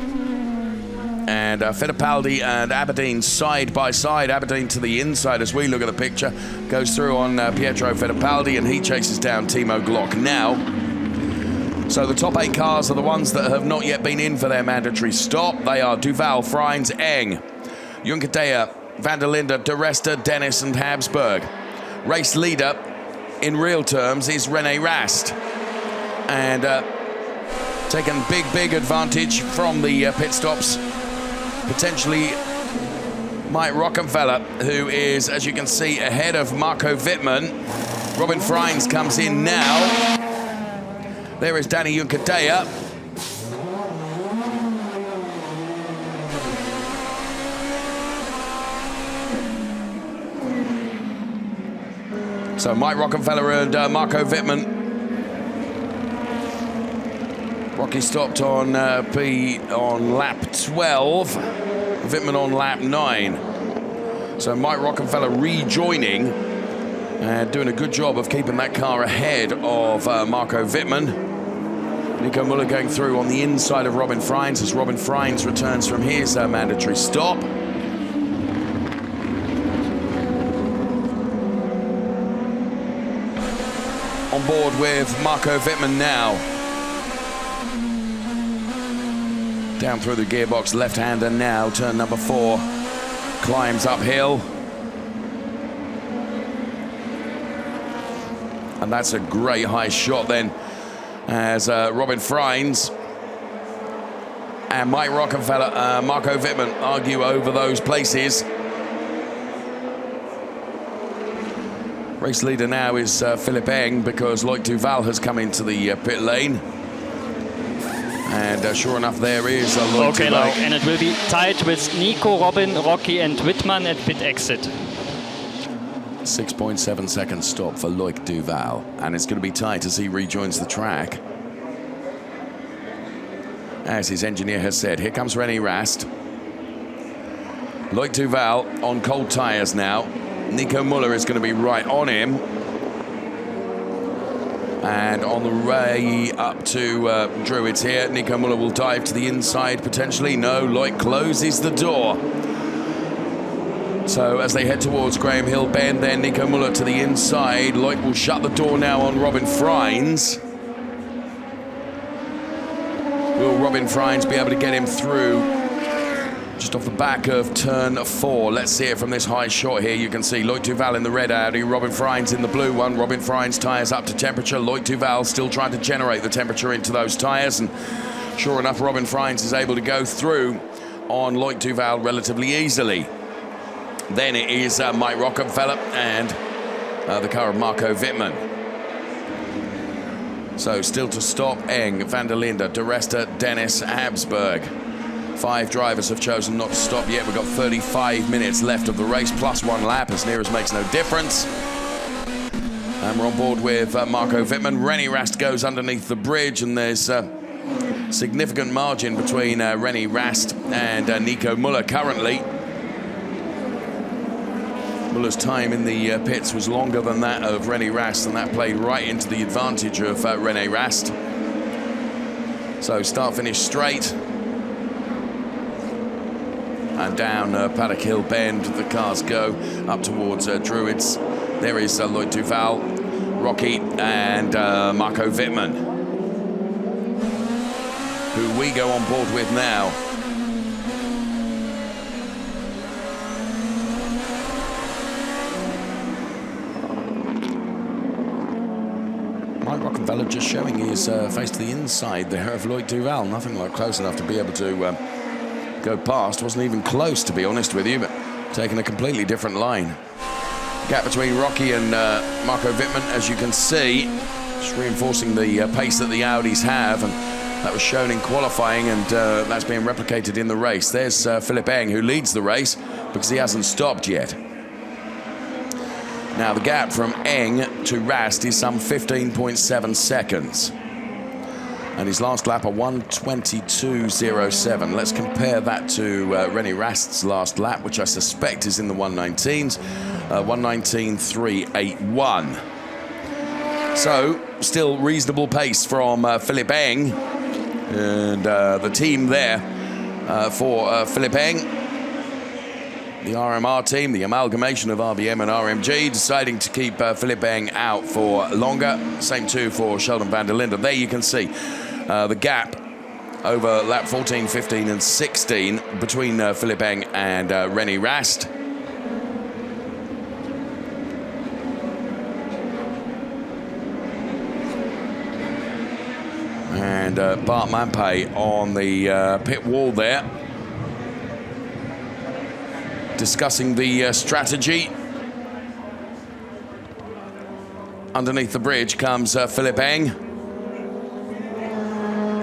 And Fittipaldi and Aberdeen side by side. Aberdeen to the inside as we look at the picture. Goes through on Pietro Fittipaldi, and he chases down Timo Glock now. So the top 8 cars are the ones that have not yet been in for their mandatory stop. They are Duval, Freins, Eng, Junkadea, Van der Linde, De Resta, Dennis and Habsburg. Race leader in real terms is René Rast. And taken big advantage from the pit stops. Potentially Mike Rockenfeller, who is, as you can see, ahead of Marco Wittmann. Robin Freins comes in now. There is Danny Junkadea. So Mike Rockenfeller and Marco Wittmann. Rocky stopped on lap 12. Wittmann on lap 9. So Mike Rockenfeller rejoining and doing a good job of keeping that car ahead of Marco Wittmann. Nico Muller going through on the inside of Robin Freins as Robin Freins returns from his mandatory stop. On board with Marco Wittmann now. Down through the gearbox, left-hander now, turn number 4. Climbs uphill. And that's a great high shot then, as Robin Freins and Mike Rockenfeller, Marco Wittmann argue over those places. Race leader now is Philipp Eng, because Loic Duval has come into the pit lane. And sure enough, there is Loic Okay, Duval. Loic, and it will be tied with Nico, Robin, Rocky and Wittmann at pit exit. 6.7 second stop for Loic Duval. And it's going to be tight as he rejoins the track. As his engineer has said, here comes René Rast. Loic Duval on cold tyres now. Nico Muller is going to be right on him. And on the way up to Druids here, Nico Muller will dive to the inside potentially. No, Loic closes the door. So as they head towards Graham Hill Bend, then Nico Muller to the inside. Loic will shut the door now on Robin Freins. Will Robin Freins be able to get him through? Just off the back of turn 4. Let's see it from this high shot here. You can see Loic Duval in the red Audi, Robin Freins in the blue one. Robin Freins tyres up to temperature. Loic Duval still trying to generate the temperature into those tyres. And sure enough, Robin Freins is able to go through on Loic Duval relatively easily. Then it is Mike Rockenfeller and the car of Marco Wittmann. So still to stop, Eng, Van der Linde, De Resta, Dennis, Habsburg. 5 drivers have chosen not to stop yet. We've got 35 minutes left of the race, plus 1 lap, as near as makes no difference. And we're on board with Marco Wittmann. René Rast goes underneath the bridge, and there's significant margin between René Rast and Nico Muller currently. Muller's time in the pits was longer than that of René Rast, and that played right into the advantage of René Rast. So start-finish straight. And down Paddock Hill Bend, the cars go up towards Druids. There is Loic Duval, Rocky, and Marco Wittmann, who we go on board with now. Mike Rockenfeller just showing his face to the inside there of Loic Duval. Nothing like close enough to be able to go past. Wasn't even close, to be honest with you, but taking a completely different line. Gap between Rocky and Marco Wittmann, as you can see, just reinforcing the pace that the Audis have, and that was shown in qualifying, and that's being replicated in the race. There's Philipp Eng, who leads the race because he hasn't stopped yet. Now the gap from Eng to Rast is some 15.7 seconds. And his last lap, a 1:22.07. Let's compare that to René Rast's last lap, which I suspect is in the 1:19s, 1:19.381. So, still reasonable pace from Philipp Eng. And the team there for Philipp Eng. The RMR team, the amalgamation of RBM and RMG, deciding to keep Philipp Eng out for longer. Same too for Sheldon van der Linde. There you can see the gap over lap 14, 15 and 16 between Philipp Eng and René Rast. And Bart Mampay on the pit wall there, discussing the strategy. Underneath the bridge comes Philipp Eng.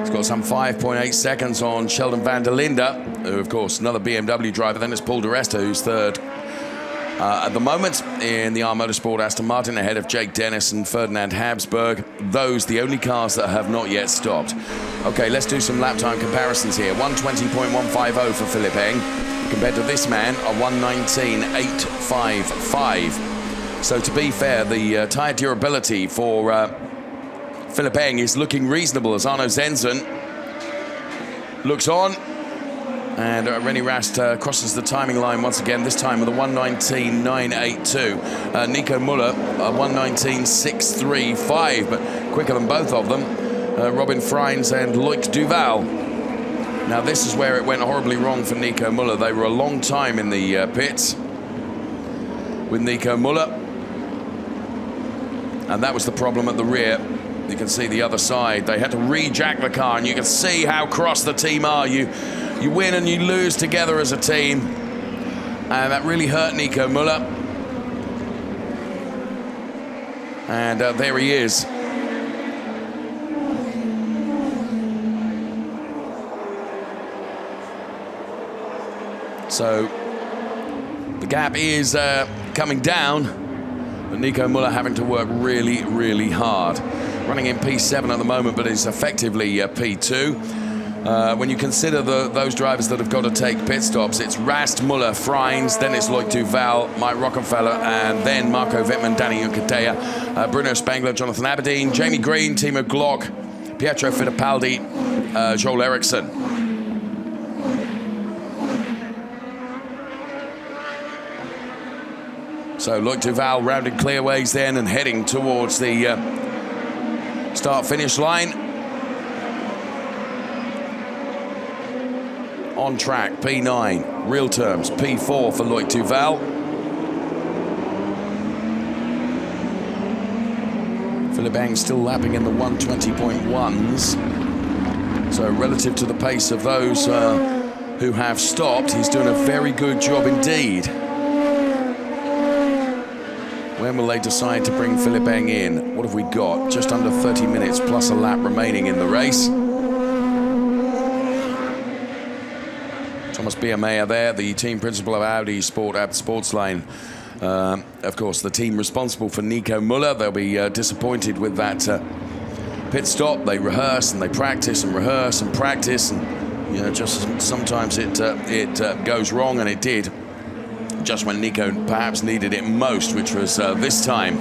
He's got some 5.8 seconds on Sheldon van der Linde, who of course another BMW driver. Then it's Paul de Resta who's third at the moment in the R Motorsport Aston Martin, ahead of Jake Dennis and Ferdinand Habsburg. Those the only cars that have not yet stopped. Okay, let's do some lap time comparisons here. 120.150 for Philipp Eng compared to this man, a 119.855. So to be fair, the tyre durability for Philipp Eng is looking reasonable as Arno Zenzen looks on. And René Rast crosses the timing line once again, this time with a 119.982. Nico Muller, a 119.635, but quicker than both of them. Robin Freins and Loic Duval. Now this is where it went horribly wrong for Nico Muller. They were a long time in the pits with Nico Muller. And that was the problem at the rear. You can see the other side. They had to re-jack the car, and you can see how cross the team are. You win and you lose together as a team. And that really hurt Nico Muller. And there he is. So the gap is coming down, but Nico Muller having to work really, really hard. Running in P7 at the moment, but is effectively P2. When you consider those drivers that have got to take pit stops, it's Rast, Muller, Freins, then it's Loic Duval, Mike Rockenfeller, and then Marco Wittmann, Danny Juncadella, Bruno Spengler, Jonathan Aberdeen, Jamie Green, Timo Glock, Pietro Fittipaldi, Joel Eriksson. So Loic Duval rounding clearways then and heading towards the start-finish line. On track, P9, real terms, P4 for Loic Duval. Philipp Eng still lapping in the 120.1s. So relative to the pace of those who have stopped, he's doing a very good job indeed. When will they decide to bring Philipp Eng in? What have we got? Just under 30 minutes plus a lap remaining in the race. Thomas Biermeier there, the team principal of Audi Sport at Sportsline. Of course, the team responsible for Nico Muller. They'll be disappointed with that pit stop. They rehearse and they practice and rehearse and practice. And, you know, just sometimes it goes wrong, and it did. Just when Nico perhaps needed it most, which was this time.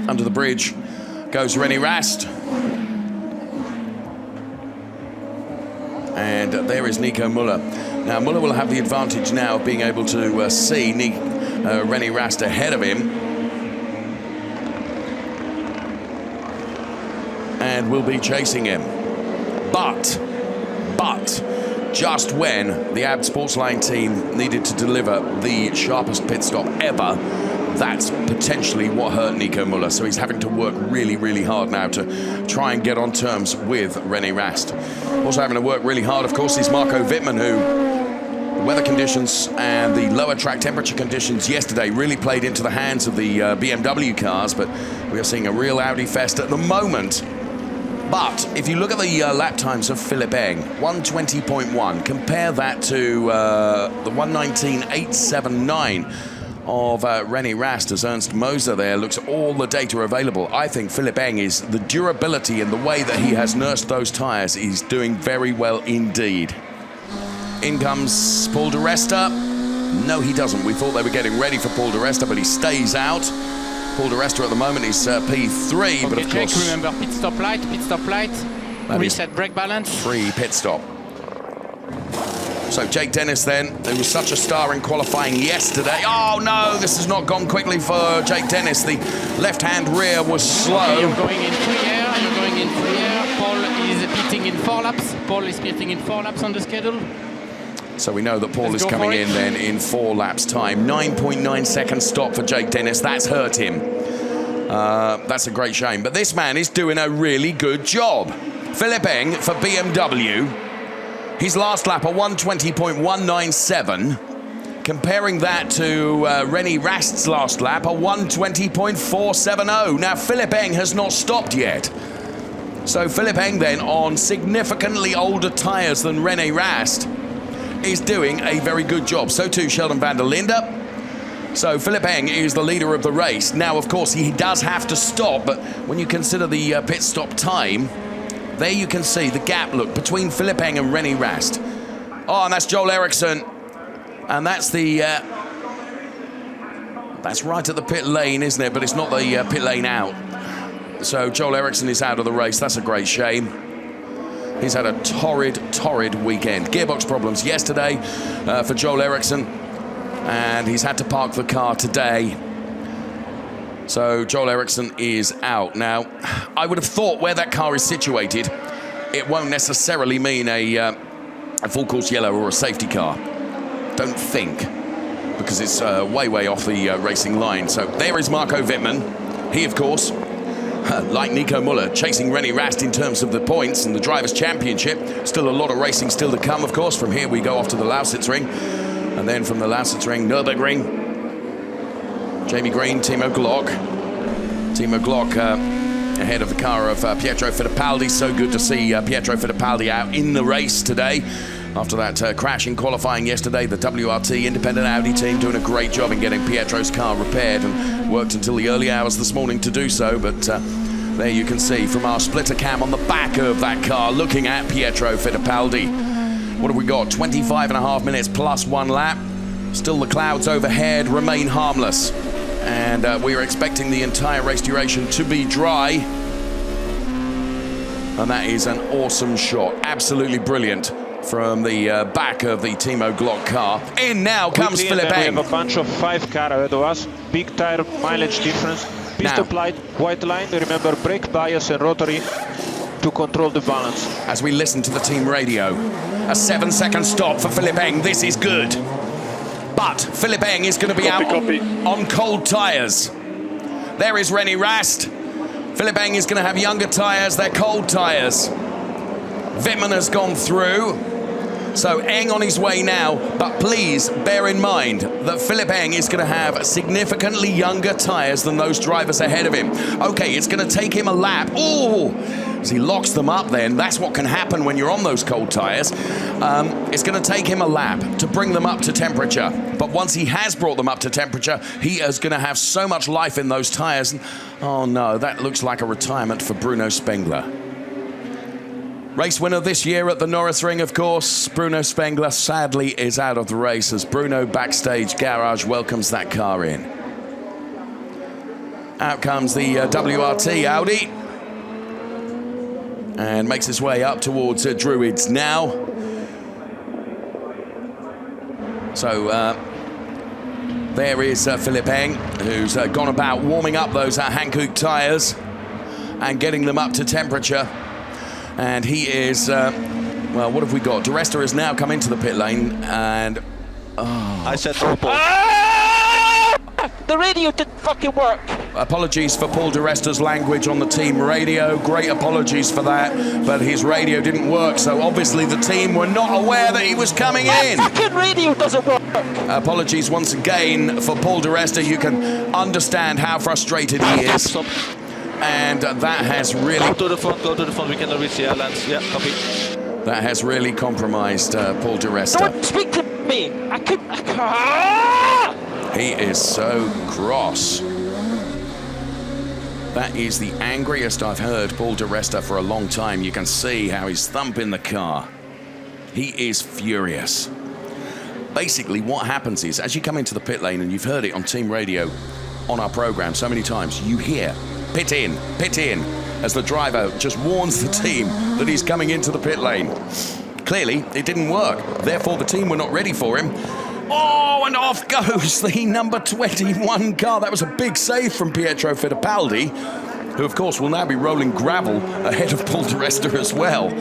Under the bridge goes René Rast. And there is Nico Muller. Now Muller will have the advantage now of being able to see René Rast ahead of him. And will be chasing him. But, just when the AB Sportsline team needed to deliver the sharpest pit stop ever, that's potentially what hurt Nico Muller. So he's having to work really, really hard now to try and get on terms with René Rast. Also having to work really hard, of course, is Marco Wittmann, who the weather conditions and the lower track temperature conditions yesterday really played into the hands of the BMW cars, but we are seeing a real Audi fest at the moment. But if you look at the lap times of Philipp Eng, 120.1, compare that to the 119.879 of René Rast, as Ernst Moser there looks at all the data available. I think Philipp Eng is the durability and the way that he has nursed those tyres is doing very well indeed. In comes Paul di Resta. No, he doesn't. We thought they were getting ready for Paul di Resta, but he stays out. Paul di Resta at the moment is P3, okay, but of Jake, course... remember, pit stop light, reset brake balance. Free pit stop. So Jake Dennis then, who was such a star in qualifying yesterday. Oh no, this has not gone quickly for Jake Dennis. The left-hand rear was slow. Okay, you're going in free air, Paul is pitting in 4 laps. Paul is pitting in 4 laps on the schedule. So we know that Paul is coming in then in 4 laps time. 9.9 second stop for Jake Dennis. That's hurt him. That's a great shame. But this man is doing a really good job. Philipp Eng for BMW. His last lap, a 120.197. Comparing that to René Rast's last lap, a 120.470. Now, Philipp Eng has not stopped yet. So Philipp Eng then, on significantly older tyres than René Rast, is doing a very good job. So too Sheldon van der Linde. So Philipp Eng is the leader of the race. Now, of course, he does have to stop, but when you consider the pit stop time, there you can see the gap, look, between Philipp Eng and René Rast. Oh, and that's Joel Eriksson. And that's the... that's right at the pit lane, isn't it? But it's not the pit lane out. So Joel Eriksson is out of the race. That's a great shame. He's had a torrid weekend. Gearbox problems yesterday for Joel Eriksson. And he's had to park the car today. So Joel Eriksson is out. Now, I would have thought where that car is situated, it won't necessarily mean a full course yellow or a safety car. Don't think, because it's way off the racing line. So there is Marco Wittmann. He, of course, like Nico Muller, chasing René Rast in terms of the points and the Drivers' Championship. Still a lot of racing still to come, of course. From here we go off to the Lausitzring. And then from the Lausitzring, Nürburgring. Jamie Green, Timo Glock. Timo Glock ahead of the car of Pietro Fittipaldi. So good to see Pietro Fittipaldi out in the race today. After that crash in qualifying yesterday, the WRT independent Audi team doing a great job in getting Pietro's car repaired and worked until the early hours this morning to do so. But there you can see from our splitter cam on the back of that car, looking at Pietro Fittipaldi. What have we got? 25.5 minutes plus 1 lap. Still the clouds overhead remain harmless. And we are expecting the entire race duration to be dry. And that is an awesome shot. Absolutely brilliant from the back of the Timo Glock car. In now comes Philipp Eng. We have a bunch of 5 cars ahead of us. Big tire mileage difference. Pit stop light, white line. Remember, brake bias and rotary to control the balance. As we listen to the team radio, a 7-second stop for Philipp Eng. This is good. But Philipp Eng is going to be out on cold tyres. There is René Rast. Philipp Eng is going to have younger tyres. They're cold tyres. Wittmann has gone through. So Eng on his way now. But please bear in mind that Philipp Eng is going to have significantly younger tyres than those drivers ahead of him. Okay, it's going to take him a lap. Oh! As he locks them up then, that's what can happen when you're on those cold tyres. It's going to take him a lap to bring them up to temperature. But once he has brought them up to temperature, he is going to have so much life in those tyres. Oh no, that looks like a retirement for Bruno Spengler. Race winner this year at the Nürburgring, of course. Bruno Spengler sadly is out of the race as Bruno backstage garage welcomes that car in. Out comes the WRT Audi. And makes his way up towards Druids now. So there is Philipp Eng, who's gone about warming up those Hankook tyres and getting them up to temperature. And he is, well, what have we got? Di Resta has now come into the pit lane and... Oh. I said purple. The radio didn't fucking work. Apologies for Paul Di Resta's language on the team radio. Great apologies for that. But his radio didn't work, so obviously the team were not aware that he was coming in. My fucking radio doesn't work. Apologies once again for Paul Di Resta. You can understand how frustrated he is. And that has really... Go to the front, we cannot reach the airlines. Yeah, copy. That has really compromised Paul Di Resta. Don't speak to me. I can't... He is so cross. That is the angriest I've heard Paul Di Resta for a long time. You can see how he's thumping the car. He is furious. Basically, what happens is, as you come into the pit lane, and you've heard it on team radio on our program so many times, you hear pit in, as the driver just warns the team that he's coming into the pit lane. Clearly, it didn't work. Therefore, the team were not ready for him. Oh, and off goes the number 21 car. That was a big save from Pietro Fittipaldi, who, of course, will now be rolling gravel ahead of Paul di Resta as well.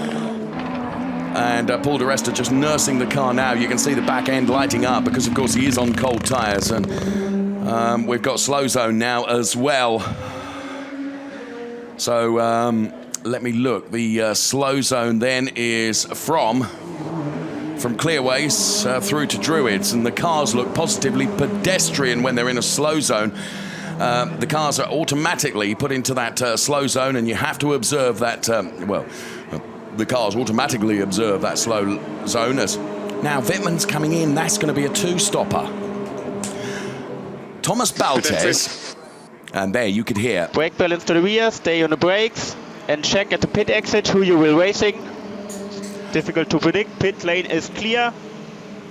And Paul di Resta just nursing the car now. You can see the back end lighting up because, of course, he is on cold tyres. And we've got slow zone now as well. So let me look. The slow zone then is from Clearways through to Druids, and the cars look positively pedestrian when they're in a slow zone. The cars are automatically put into that slow zone, and you have to observe that, the cars automatically observe that slow zone. Now, Wittmann's coming in. That's going to be a two-stopper. Thomas Baltes, and there you could hear. Brake balance to the rear, stay on the brakes, and check at the pit exit who you will racing. Difficult to predict. Pit lane is clear,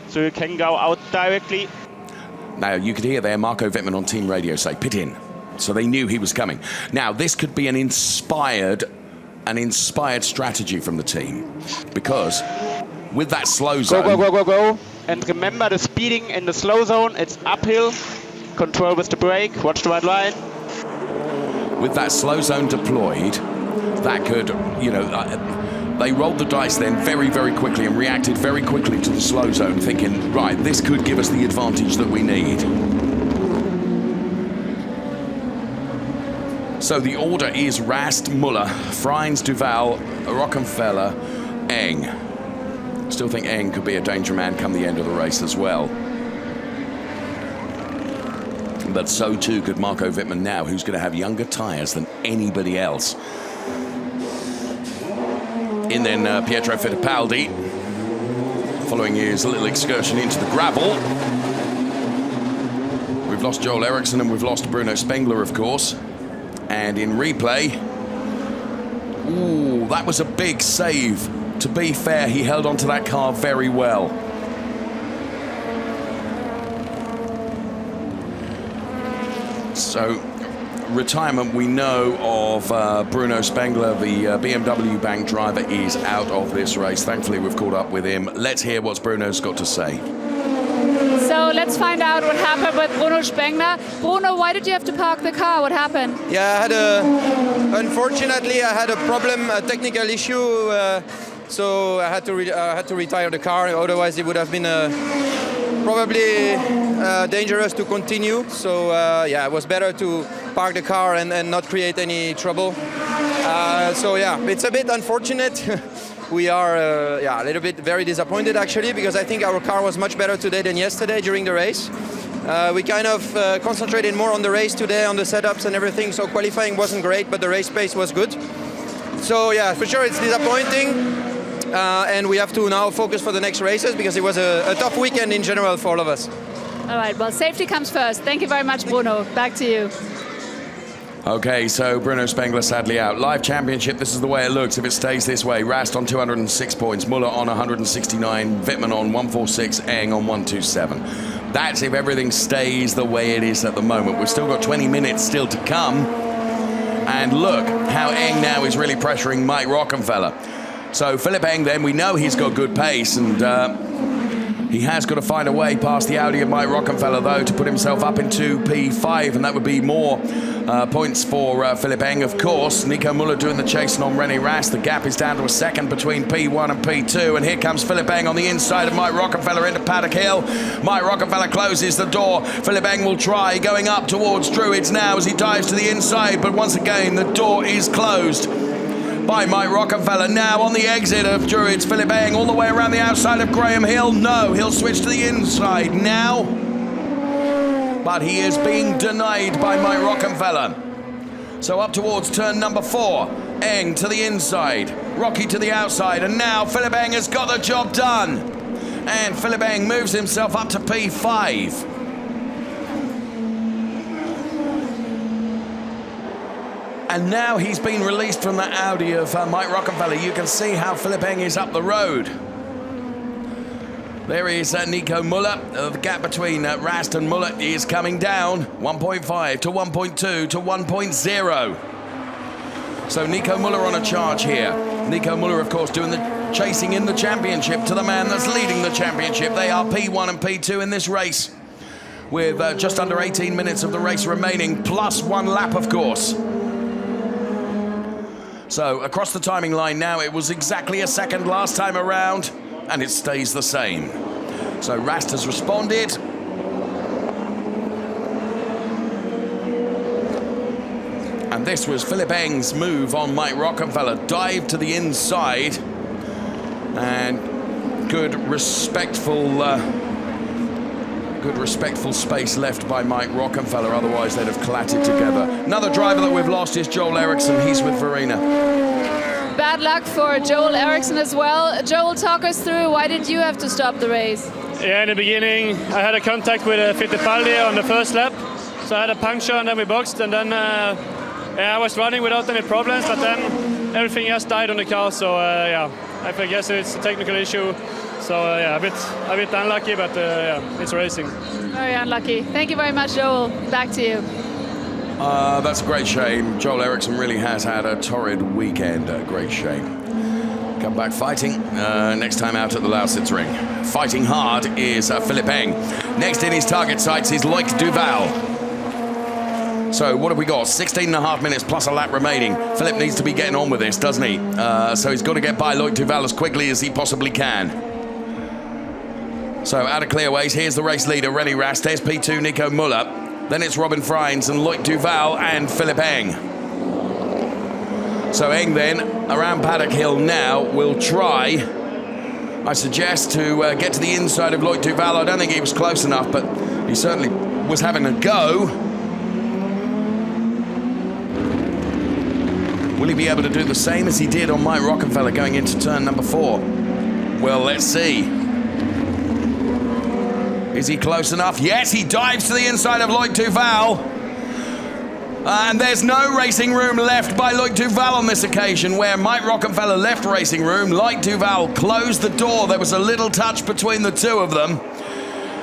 so you can go out directly. Now, you could hear there Marco Wittmann on team radio say, pit in. So they knew he was coming. Now, this could be an inspired strategy from the team, because with that slow zone... Go. And remember the speeding in the slow zone, it's uphill. Control with the brake, watch the white line. With that slow zone deployed, that could, they rolled the dice then very, very quickly and reacted very quickly to the slow zone, thinking, right, this could give us the advantage that we need. So the order is Rast, Muller, Freins, Duval, Rockenfeller, Eng. Still think Eng could be a danger man come the end of the race as well. But so too could Marco Wittmann now, who's going to have younger tyres than anybody else. In then Pietro Fittipaldi, following his little excursion into the gravel. We've lost Joel Eriksson and we've lost Bruno Spengler, of course. And in replay, ooh, that was a big save. To be fair, he held onto that car very well. So, retirement, we know of Bruno Spengler, the BMW bank driver, is out of this race. Thankfully, we've caught up with him. Let's hear what Bruno's got to say. So let's find out what happened with Bruno Spengler. Bruno, why did you have to park the car? What happened? Yeah, unfortunately, I had a problem, a technical issue. So I had to retire the car. Otherwise, it would have been probably dangerous to continue. So yeah, it was better to park the car and not create any trouble. So yeah, it's a bit unfortunate. We are a little bit very disappointed actually, because I think our car was much better today than yesterday during the race. We kind of concentrated more on the race today, on the setups and everything. So qualifying wasn't great, but the race pace was good. So yeah, for sure it's disappointing. And we have to now focus for the next races, because it was a tough weekend in general for all of us. All right, well, safety comes first. Thank you very much, Bruno. Back to you. Okay, so Bruno Spengler sadly out. Live championship, this is the way it looks if it stays this way. Rast on 206 points, Muller on 169, Wittmann on 146, Eng on 127. That's if everything stays the way it is at the moment. We've still got 20 minutes still to come. And look how Eng now is really pressuring Mike Rockenfeller. So Philip Eng then, we know he's got good pace, and he has got to find a way past the Audi of Mike Rockenfeller, though, to put himself up into P5, and that would be more points for Philip Eng, of course. Nico Muller doing the chasing on René Rast. The gap is down to a second between P1 and P2, and here comes Philip Eng on the inside of Mike Rockenfeller into Paddock Hill. Mike Rockenfeller closes the door. Philip Eng will try going up towards Druids now as he dives to the inside, but once again the door is closed by Mike Rockenfeller. Now on the exit of Druids, Philip Eng all the way around the outside of Graham Hill. No, he'll switch to the inside now, but he is being denied by Mike Rockenfeller. So up towards turn number 4, Eng to the inside, Rocky to the outside, and now Philip Eng has got the job done. And Philip Eng moves himself up to P5. And now he's been released from that Audi of Mike Rockenfeller. You can see how Philip Eng is up the road. There is Nico Muller. The gap between Rast and Muller is coming down. 1.5 to 1.2 to 1.0. So Nico Muller on a charge here. Nico Muller, of course, doing the chasing in the championship to the man that's leading the championship. They are P1 and P2 in this race, with just under 18 minutes of the race remaining, plus 1 lap, of course. So across the timing line now, it was exactly a second last time around, and it stays the same. So Rast has responded. And this was Philip Eng's move on Mike Rockenfeller. Dive to the inside. And good respectful space left by Mike Rockenfeller. Otherwise, they'd have clattered together. Another driver that we've lost is Joel Eriksson. He's with Verena. Bad luck for Joel Eriksson as well. Joel, talk us through, why did you have to stop the race? Yeah, in the beginning, I had a contact with Fittipaldi on the first lap. So I had a puncture and then we boxed, and then I was running without any problems, but then everything else died on the car. So yeah, I guess it's a technical issue. So yeah, a bit unlucky, but yeah, it's racing. Very unlucky. Thank you very much, Joel. Back to you. That's a great shame. Joel Eriksson really has had a torrid weekend. A great shame. Come back fighting next time out at the Lausitz ring. Fighting hard is Philip Eng. Next in his target sights is Loic Duval. So what have we got? 16.5 minutes plus a lap remaining. Philip needs to be getting on with this, doesn't he? So he's got to get by Loic Duval as quickly as he possibly can. So out of clearways, here's the race leader, René Rast. There's P2, Nico Muller. Then it's Robin Freins and Loic Duval and Philip Eng. So Eng then, around Paddock Hill now, will try, I suggest, to get to the inside of Loic Duval. I don't think he was close enough, but he certainly was having a go. Will he be able to do the same as he did on Mike Rockenfeller going into turn number 4? Well, let's see. Is he close enough? Yes, he dives to the inside of Loic Duval. And there's no racing room left by Loic Duval on this occasion, where Mike Rockenfeller left racing room. Loic Duval closed the door. There was a little touch between the two of them.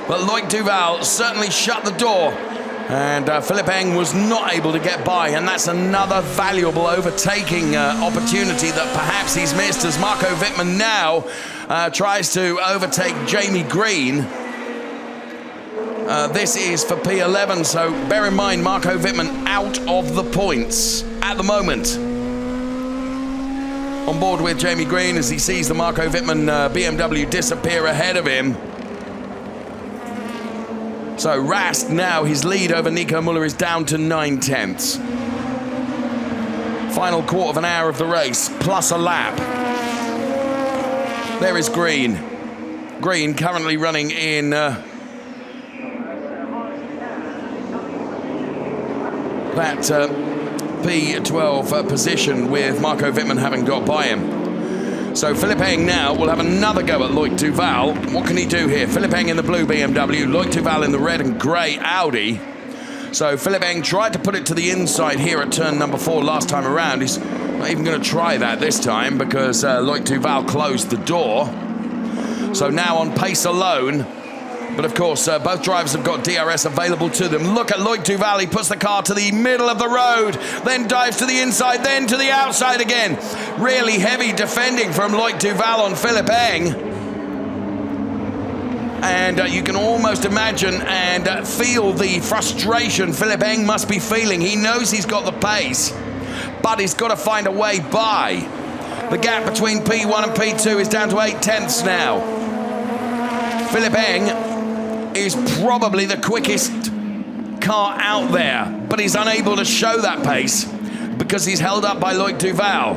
But Loic Duval certainly shut the door. And Philip Eng was not able to get by. And that's another valuable overtaking opportunity that perhaps he's missed, as Marco Wittmann now tries to overtake Jamie Green. This is for P11, so bear in mind Marco Wittmann out of the points at the moment. On board with Jamie Green as he sees the Marco Wittmann BMW disappear ahead of him. So Rast now, his lead over Nico Muller is down to 9/10. Final quarter of an hour of the race, plus a lap. There is Green. Green currently running in that P12 position, with Marco Wittmann having got by him. So Philip Eng now will have another go at Loic Duval. What can he do here? Philip Eng in the blue BMW, Loic Duval in the red and grey Audi. So Philip Eng tried to put it to the inside here at turn number 4 last time around. He's not even going to try that this time, because Loic Duval closed the door. So now on pace alone. But of course, both drivers have got DRS available to them. Look at Loic Duval. He puts the car to the middle of the road, then dives to the inside, then to the outside again. Really heavy defending from Loic Duval on Philip Eng. And you can almost imagine and feel the frustration Philip Eng must be feeling. He knows he's got the pace, but he's got to find a way by. The gap between P1 and P2 is down to 8/10 now. Philip Eng is probably the quickest car out there, but he's unable to show that pace because he's held up by Loic Duval.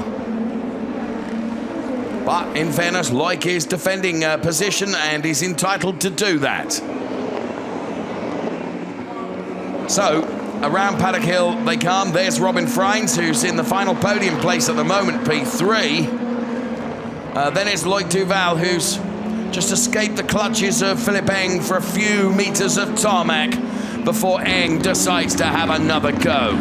But in fairness, Loic is defending position and he's entitled to do that. So around Paddock Hill they come. There's Robin Freins, who's in the final podium place at the moment, P3. Then it's Loic Duval, who's just escaped the clutches of Philip Eng for a few meters of tarmac before Eng decides to have another go.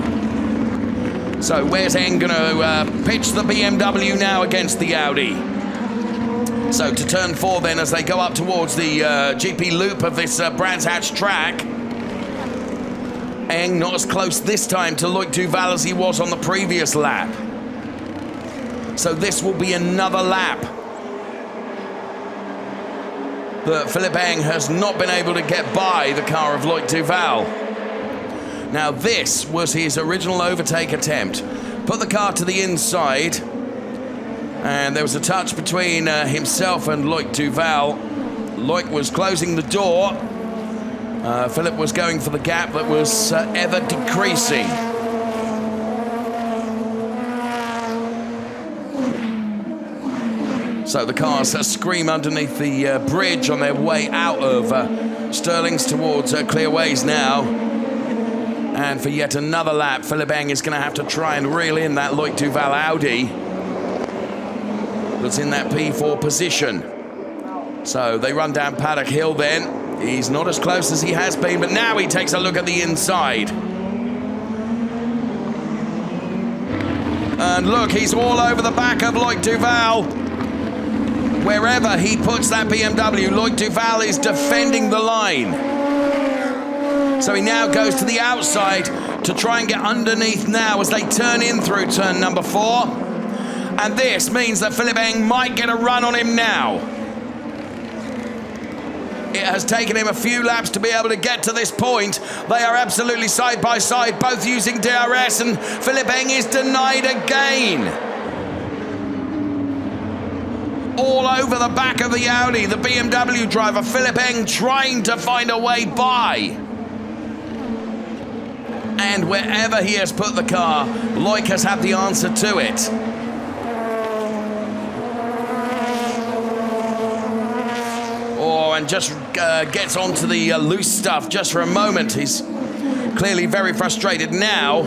So where's Eng going to pitch the BMW now against the Audi? So to turn 4 then, as they go up towards the GP loop of this Brands Hatch track. Eng not as close this time to Loic Duval as he was on the previous lap. So this will be another lap that Philippe Eng has not been able to get by the car of Loic Duval. Now this was his original overtake attempt. Put the car to the inside, and there was a touch between himself and Loic Duval. Loic was closing the door. Philippe was going for the gap that was ever decreasing. So the cars scream underneath the bridge on their way out of Stirling's towards Clearways now. And for yet another lap, Philippe Eng is going to have to try and reel in that Loic Duval Audi that's in that P4 position. So they run down Paddock Hill then. He's not as close as he has been, but now he takes a look at the inside. And look, he's all over the back of Loic Duval. Wherever he puts that BMW, Loic Duval is defending the line. So he now goes to the outside to try and get underneath now as they turn in through turn number 4. And this means that Philippe Eng might get a run on him now. It has taken him a few laps to be able to get to this point. They are absolutely side by side, both using DRS, and Philippe Eng is denied again. All over the back of the Audi, the BMW driver, Philippe Eng, trying to find a way by. And wherever he has put the car, Loic has had the answer to it. Oh, and just gets onto the loose stuff just for a moment. He's clearly very frustrated now.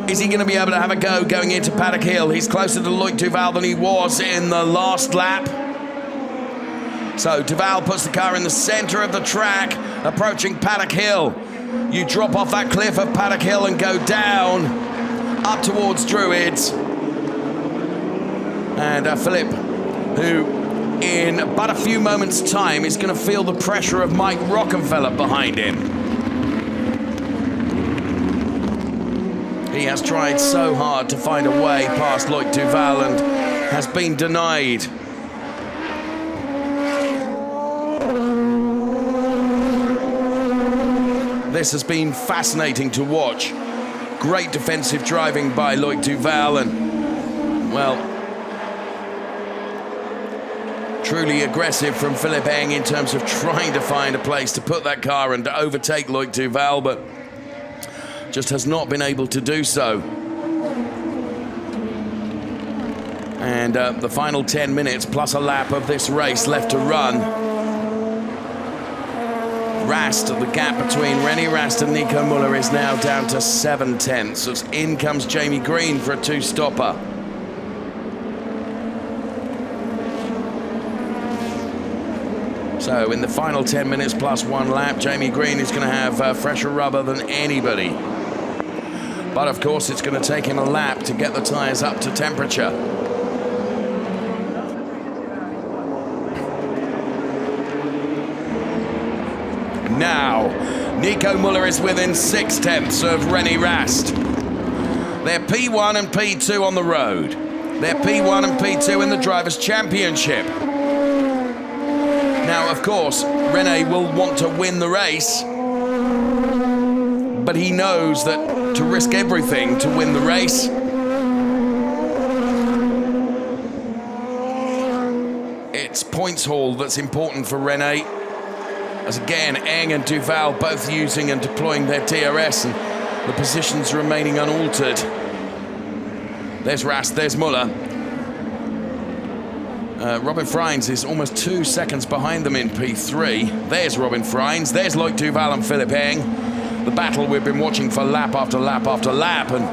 Is he going to be able to have a go going into Paddock Hill? He's closer to Loic Duval than he was in the last lap. So Duval puts the car in the center of the track, approaching Paddock Hill. You drop off that cliff of Paddock Hill and go down, up towards Druids. And Philippe, who in but a few moments' time is going to feel the pressure of Mike Rockenfeller behind him. He has tried so hard to find a way past Loic Duval and has been denied. This has been fascinating to watch. Great defensive driving by Loic Duval and, well, truly aggressive from Philippe Eng in terms of trying to find a place to put that car and to overtake Loic Duval, but just has not been able to do so. And the final 10 minutes plus a lap of this race left to run. Rast, the gap between René Rast and Nico Muller is now down to 7/10. As in comes Jamie Green for a 2-stopper. So in the final 10 minutes plus 1 lap, Jamie Green is going to have fresher rubber than anybody. But of course, it's going to take him a lap to get the tyres up to temperature. Now, Nico Muller is within 6/10 of René Rast. They're P1 and P2 on the road. They're P1 and P2 in the Drivers' Championship. Now, of course, René will want to win the race, but he knows that to risk everything to win the race, it's points haul that's important for René. As again, Eng and Duval both using and deploying their DRS and the positions remaining unaltered. There's Rast, there's Muller. Robin Freins is almost 2 seconds behind them in P3. There's Robin Freins, there's Loic Duval and Philippe Eng. The battle we've been watching for lap after lap after lap, and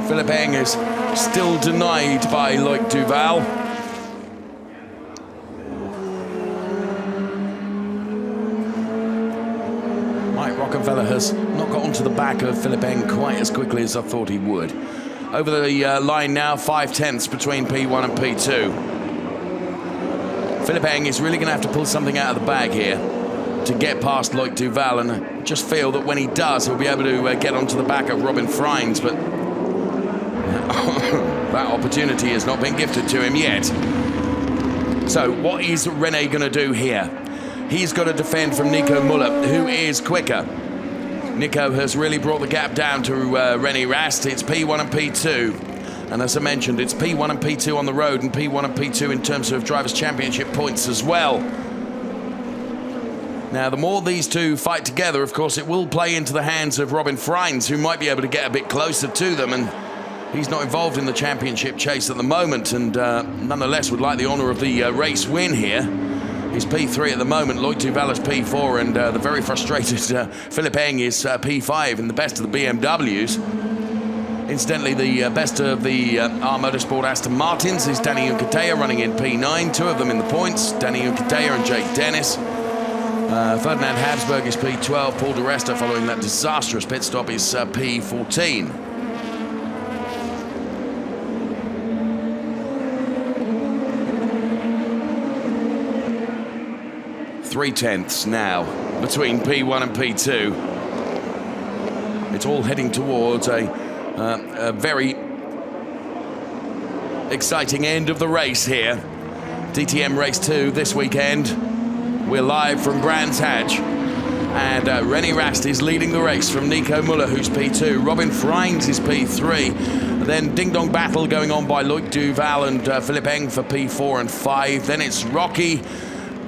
Philippe Eng is still denied by Loic Duval. Rockenfeller has not got onto the back of Philippe Eng quite as quickly as I thought he would. Over the line now, 5/10 between P1 and P2. Philippe Eng is really going to have to pull something out of the bag here to get past Loic Duval, and I just feel that when he does, he'll be able to get onto the back of Robin Freins, but that opportunity has not been gifted to him yet. So what is René going to do here? He's got to defend from Nico Muller, who is quicker. Nico has really brought the gap down to René Rast. It's P1 and P2. And as I mentioned, it's P1 and P2 on the road and P1 and P2 in terms of Drivers' Championship points as well. Now, the more these two fight together, of course, it will play into the hands of Robin Freins, who might be able to get a bit closer to them. And he's not involved in the championship chase at the moment, and nonetheless would like the honour of the race win here. He's P3 at the moment, Loic Duval is P4, and the very frustrated Philippe Eng is P5 in the best of the BMWs. Incidentally, the best of the R Motorsport Aston Martins is Danny Unkateya running in P9, two of them in the points, Danny Unkateya and Jake Dennis. Ferdinand Habsburg is P12, Paul di Resta following that disastrous pit stop is P14. Three tenths now between P1 and P2. It's all heading towards a very exciting end of the race here. DTM Race 2 this weekend. We're live from Brands Hatch. And René Rast is leading the race from Nico Muller, who's P2. Robin Freins is P3. And then ding-dong battle going on by Loic Duval and Philippe Eng for P4 and 5. Then it's Rocky,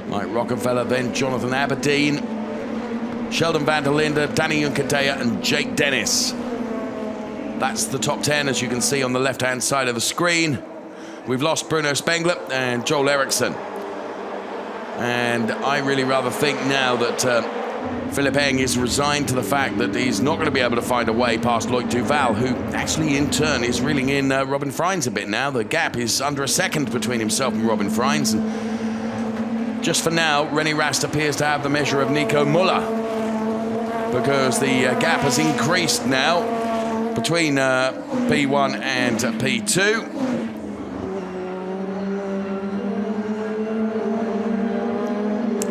Mike Rockefeller, then Jonathan Aberdeen, Sheldon van der Linde, Danny Unkateya and Jake Dennis. That's the top 10, as you can see on the left-hand side of the screen. We've lost Bruno Spengler and Joel Eriksson. And I really rather think now that Philippe Eng is resigned to the fact that he's not going to be able to find a way past Loic Duval, who actually in turn is reeling in Robin Freins a bit now. The gap is under a second between himself and Robin Freins. And just for now, René Rast appears to have the measure of Nico Muller, because the gap has increased now between P1 and P2.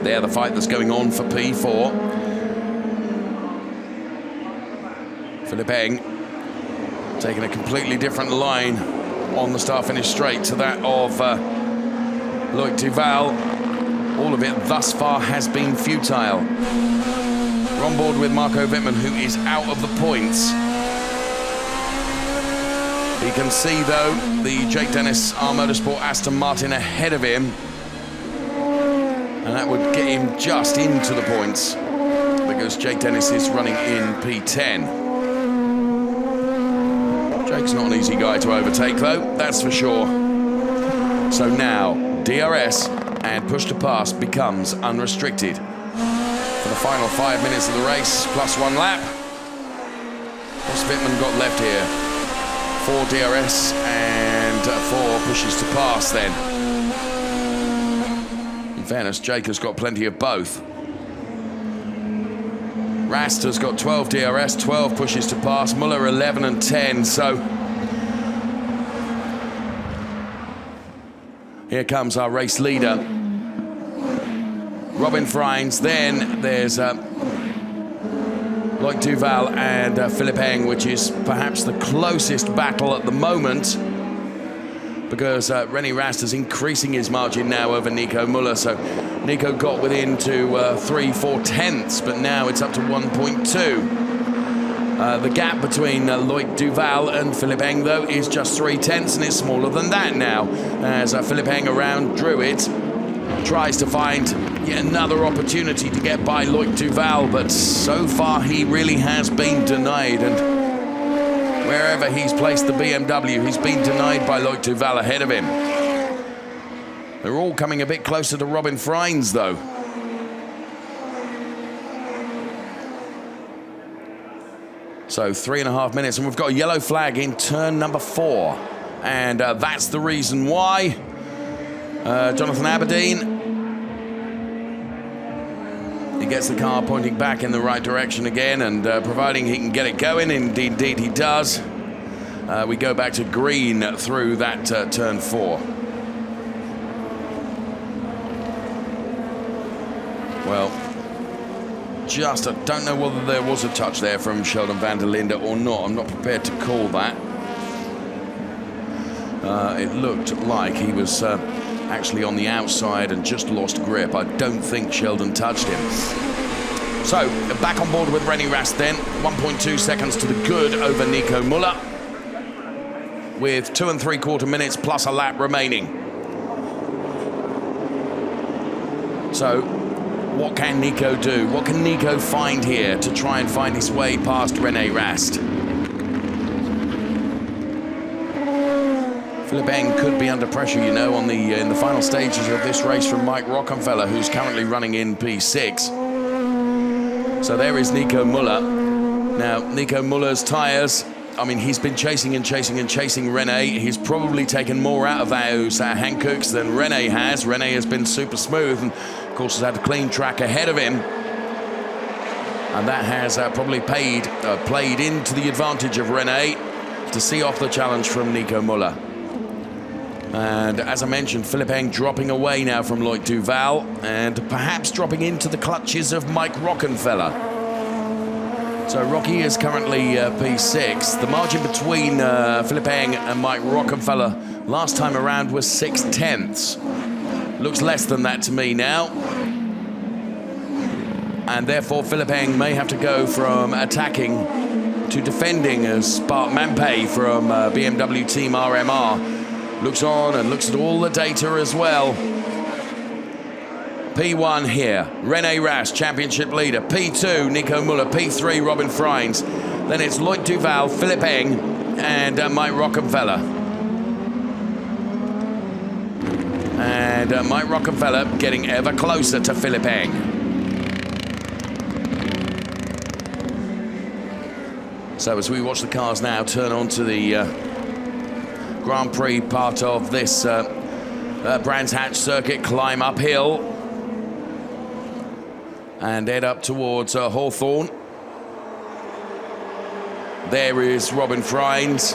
There, the fight that's going on for P4. Philippe Eng taking a completely different line on the start-finish straight to that of Loic Duval. All of it thus far has been futile. We're on board with Marco Wittmann, who is out of the points. He can see, though, the Jake Dennis R Motorsport Aston Martin ahead of him. And that would get him just into the points, because Jake Dennis is running in P10. Jake's not an easy guy to overtake, though, that's for sure. So now, DRS and push to pass becomes unrestricted for the final 5 minutes of the race, plus 1 lap. What's Wittmann got left here? 4 DRS and 4 pushes to pass then. In fairness, Jake has got plenty of both. Rast has got 12 DRS, 12 pushes to pass, Muller 11 and 10, so here comes our race leader, Robin Freins. Then there's Loic Duval and Philippe Eng, which is perhaps the closest battle at the moment, because René Rast is increasing his margin now over Nico Muller. So Nico got within to 3/4 tenths, but now it's up to 1.2. The gap between Loic Duval and Philippe Eng, though, is just 3 tenths, and it's smaller than that now, as Philippe Eng around Druitt tries to find yet another opportunity to get by Loic Duval, but so far he really has been denied, and wherever he's placed the BMW, he's been denied by Loic Duval ahead of him. They're all coming a bit closer to Robin Freins, though. So 3.5 minutes, and we've got a yellow flag in turn number 4. And that's the reason why. Jonathan Aberdeen, he gets the car pointing back in the right direction again, and providing he can get it going, indeed he does, we go back to green through that turn 4. Well, just, I don't know whether there was a touch there from Sheldon van der Linde or not. I'm not prepared to call that. It looked like he was actually on the outside and just lost grip. I don't think Sheldon touched him. So, back on board with René Rast then. 1.2 seconds to the good over Nico Muller, with 2 3/4 minutes plus a lap remaining. So, what can Nico do? What can Nico find here to try and find his way past René Rast? Philipp Eng could be under pressure, you know, on the in the final stages of this race from Mike Rockenfeller, who's currently running in P6. So there is Nico Muller. Now, Nico Muller's tyres, I mean, he's been chasing and chasing and chasing René. He's probably taken more out of those Hankooks than René has. René has been super smooth and, of course, has had a clean track ahead of him. And that has probably played into the advantage of René to see off the challenge from Nico Muller. And as I mentioned, Philipp Eng dropping away now from Loic Duval and perhaps dropping into the clutches of Mike Rockenfeller. So Rocky is currently P6. The margin between Philipp Eng and Mike Rockenfeller last time around was 6/10. Looks less than that to me now. And therefore Philipp Eng may have to go from attacking to defending as Bart Mampay from BMW Team RMR looks on and looks at all the data as well. P1 here, René Rast, championship leader. P2, Nico Muller. P3, Robin Freins. Then it's Loic Duval, Philipp Eng, and Mike Rockenfeller. And Mike Rockenfeller getting ever closer to Philipp Eng. So as we watch the cars now turn onto the Grand Prix part of this Brands Hatch circuit, climb uphill and head up towards Hawthorne. There is Robin Freins.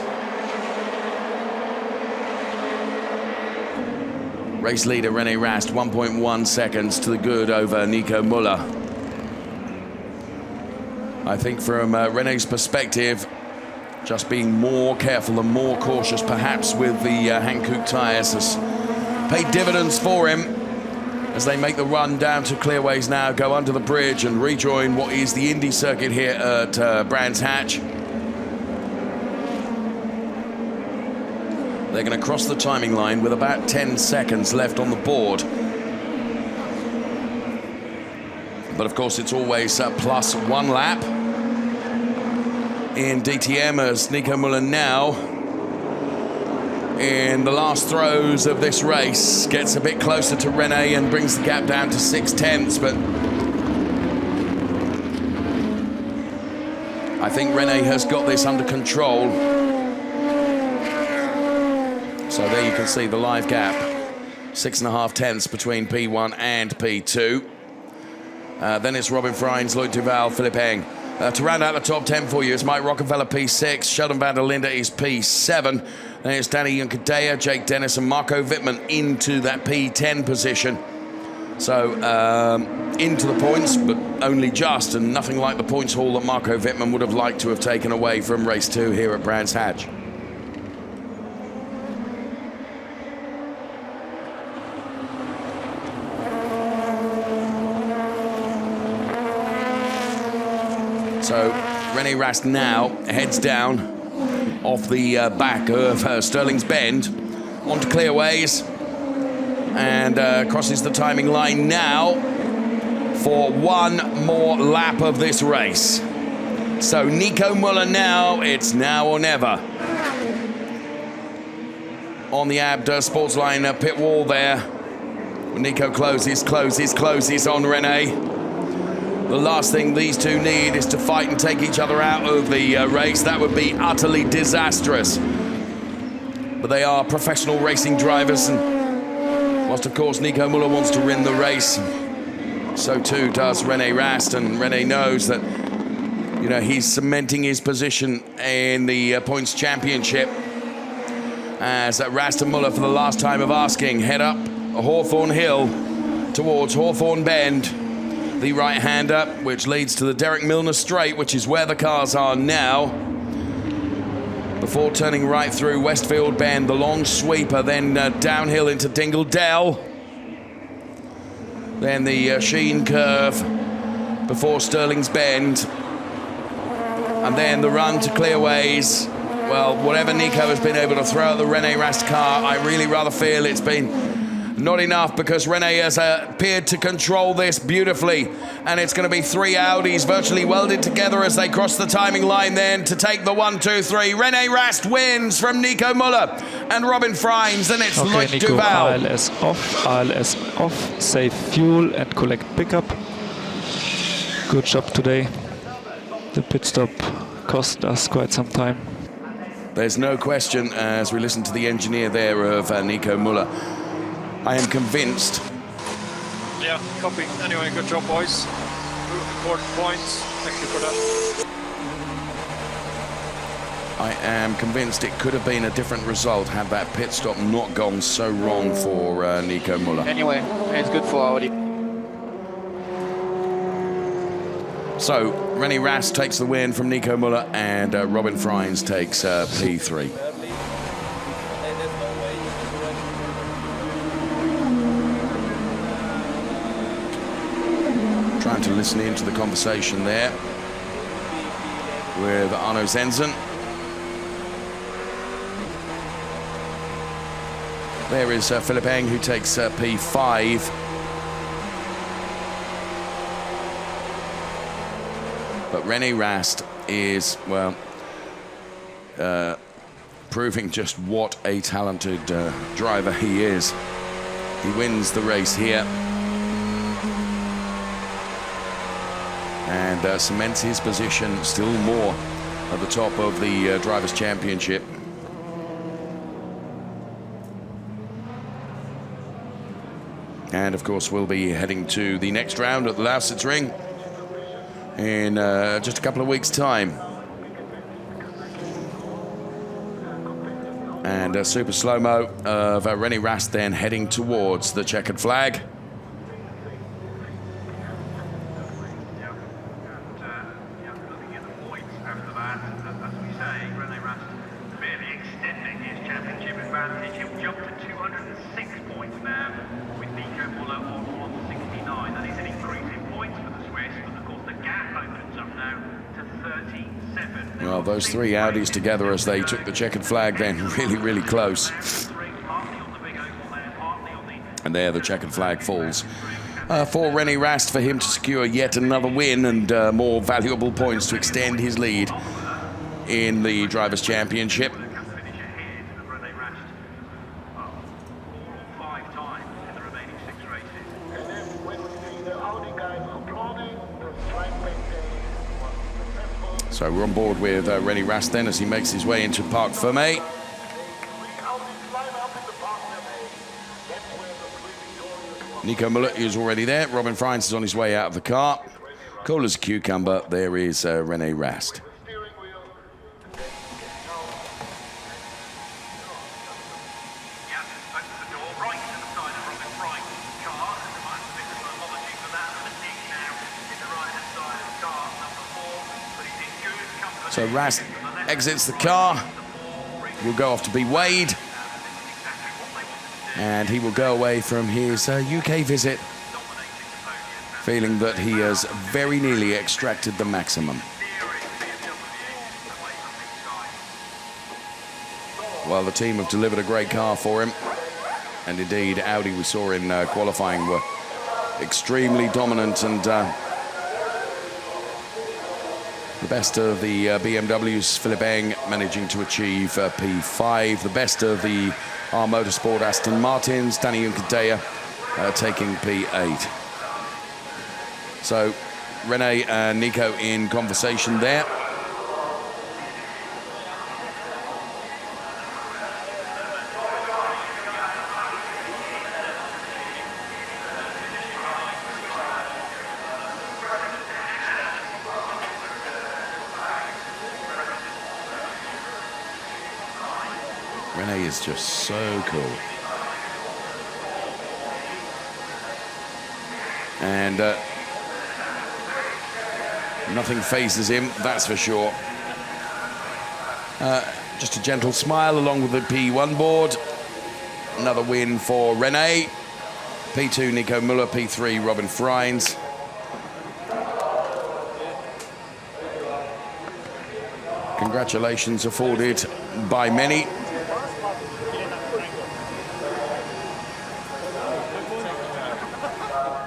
Race leader René Rast, 1.1 seconds to the good over Nico Muller. I think from René's perspective, just being more careful and more cautious perhaps with the Hankook tyres has paid dividends for him as they make the run down to Clearways now, go under the bridge and rejoin what is the Indy circuit here at Brands Hatch. They're going to cross the timing line with about 10 seconds left on the board. But of course it's always plus 1 lap in DTM as Nico Muller now in the last throes of this race gets a bit closer to René and brings the gap down to 6/10. But I think René has got this under control. So there you can see the live gap, 6.5 tenths between P1 and P2. Then it's Robin Freins, Loic Duval, Philipp Eng. To round out the top 10 for you, it's Mike Rockenfeller P6, Sheldon van der Linde is P7. Then it's Danny Junkadea, Jake Dennis and Marco Wittmann into that P10 position. So into the points, but only just, and nothing like the points haul that Marco Wittmann would have liked to have taken away from race 2 here at Brands Hatch. So René Rast now heads down off the back of Stirling's Bend onto Clearways and crosses the timing line now for one more lap of this race. So Nico Muller now, it's now or never. On the ABDA Sportsline pit wall there. Nico closes on René. The last thing these two need is to fight and take each other out of the race. That would be utterly disastrous. But they are professional racing drivers, and whilst of course Nico Muller wants to win the race, so too does René Rast, and René knows that, you know, he's cementing his position in the points championship as Rast and Muller, for the last time of asking, head up Hawthorne Hill towards Hawthorne Bend. the right-hander, which leads to the Derek Milner straight, which is where the cars are now. Before turning right through Westfield Bend, the long sweeper, then downhill into Dingle Dell. Then the Sheen curve before Stirling's Bend. And then the run to Clearways. Well, whatever Nico has been able to throw at the René Rast car, I really rather feel it's been not enough, because René has appeared to control this beautifully. And it's going to be 3 Audis virtually welded together as they cross the timing line then to take the 1, 2, 3. René Rast wins from Nico Muller and Robin Freins, and it's Okay, Lloyd Nico, Duval. ALS off, save fuel and collect pickup. Good job today. The pit stop cost us quite some time. There's no question, as we listen to the engineer there of Nico Muller. I am convinced. Yeah, copy. Anyway, good job, boys. 2 important points. Thank you for that. I am convinced it could have been a different result had that pit stop not gone so wrong for Nico Muller. Anyway, it's good for Audi. So, René Rast takes the win from Nico Muller, and Robin Freins takes P3. Trying to listen into the conversation there with Arno Zenzen. There is Philip Eng, who takes P5. But René Rast is, well, proving just what a talented driver he is. He wins the race here. And cements his position still more at the top of the Drivers' Championship. And of course, we'll be heading to the next round at the Lausitzring in just a couple of weeks' time. And a super slow-mo of René Rast then heading towards the checkered flag. Well, those 3 Audis together as they took the checkered flag then, really, really close. And there the checkered flag falls. For René Rast, for him to secure yet another win and more valuable points to extend his lead in the Drivers' Championship. So we're on board with René Rast then as he makes his way into Parc Fermé. Nico Muller is already there. Robin Freins is on his way out of the car. Cool as a cucumber, there is René Rast. So Rast exits the car, will go off to be weighed, and he will go away from his UK visit feeling that he has very nearly extracted the maximum. Well, the team have delivered a great car for him, and indeed Audi, we saw in qualifying, were extremely dominant, and the best of the BMWs, Philip Eng managing to achieve P5. The best of the R Motorsport Aston Martins, Danny Unkadea taking P8. So René and Nico in conversation there. René is just so cool. Nothing phases him, that's for sure. Just a gentle smile along with the P1 board. Another win for René. P2, Nico Muller. P3, Robin Freins. Congratulations afforded by many.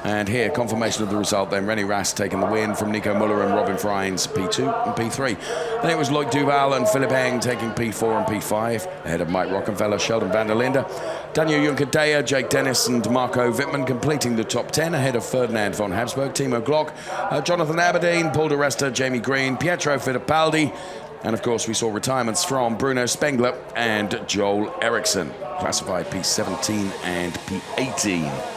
And here, confirmation of the result then. René Rast taking the win from Nico Muller and Robin Freins, P2 and P3. Then it was Loic Duval and Philipp Eng taking P4 and P5, ahead of Mike Rockenfeller, Sheldon van der Linde, Daniel Juncker-Deyer, Jake Dennis and Marco Wittmann completing the top 10, ahead of Ferdinand von Habsburg, Timo Glock, Jonathan Aberdeen, Paul de Resta, Jamie Green, Pietro Fittipaldi, and of course we saw retirements from Bruno Spengler and Joel Eriksson, classified P17 and P18.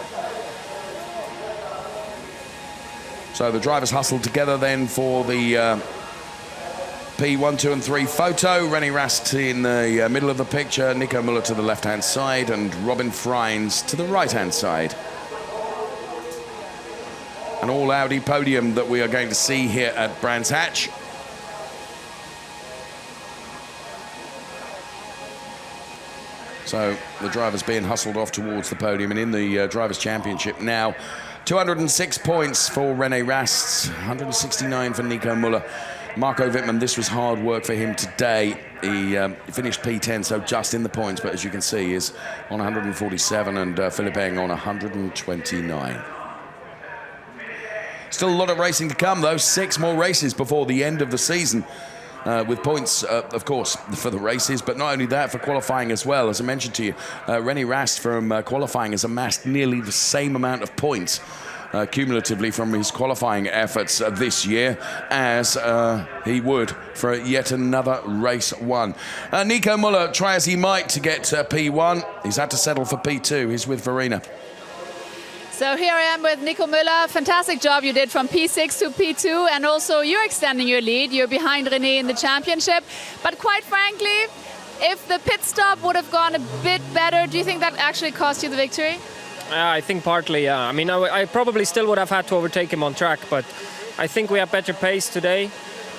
So the drivers hustled together then for the P1, 2 and 3 photo. René Rast in the middle of the picture, Nico Muller to the left-hand side and Robin Freins to the right-hand side. An all-Audi podium that we are going to see here at Brands Hatch. So the drivers being hustled off towards the podium, and in the Drivers' Championship now, 206 points for René Rast, 169 for Nico Muller. Marco Wittmann, this was hard work for him today. He finished P10, so just in the points, but as you can see, is on 147, and Philipp Eng on 129. Still a lot of racing to come, though. 6 more races before the end of the season. With points, of course, for the races, but not only that, for qualifying as well. As I mentioned to you, René Rast from qualifying has amassed nearly the same amount of points cumulatively from his qualifying efforts this year as he would for yet another race won. Nico Muller, try as he might to get P1. He's had to settle for P2. He's with Verena. So here I am with Nico Muller. Fantastic job you did from P6 to P2, and also you're extending your lead. You're behind René in the championship. But quite frankly, if the pit stop would have gone a bit better, do you think that actually cost you the victory? I think partly, yeah. I mean, I probably still would have had to overtake him on track, but I think we have better pace today.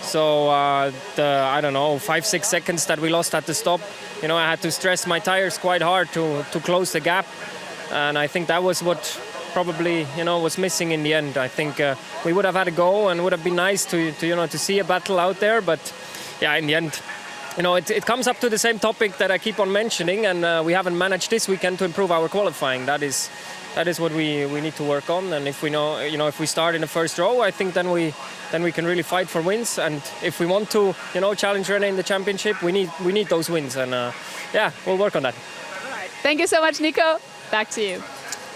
So I don't know, 5-6 seconds that we lost at the stop, you know, I had to stress my tires quite hard to close the gap. And I think that was what probably, you know, was missing in the end. I think we would have had a go, and would have been nice to you know, to see a battle out there. But yeah, in the end, you know, it comes up to the same topic that I keep on mentioning, and we haven't managed this weekend to improve our qualifying. That is what we need to work on. And if we know, you know, if we start in the first row, I think then we can really fight for wins. And if we want to, you know, challenge René in the championship, we need those wins. And yeah, we'll work on that. All right. Thank you so much, Nico. Back to you.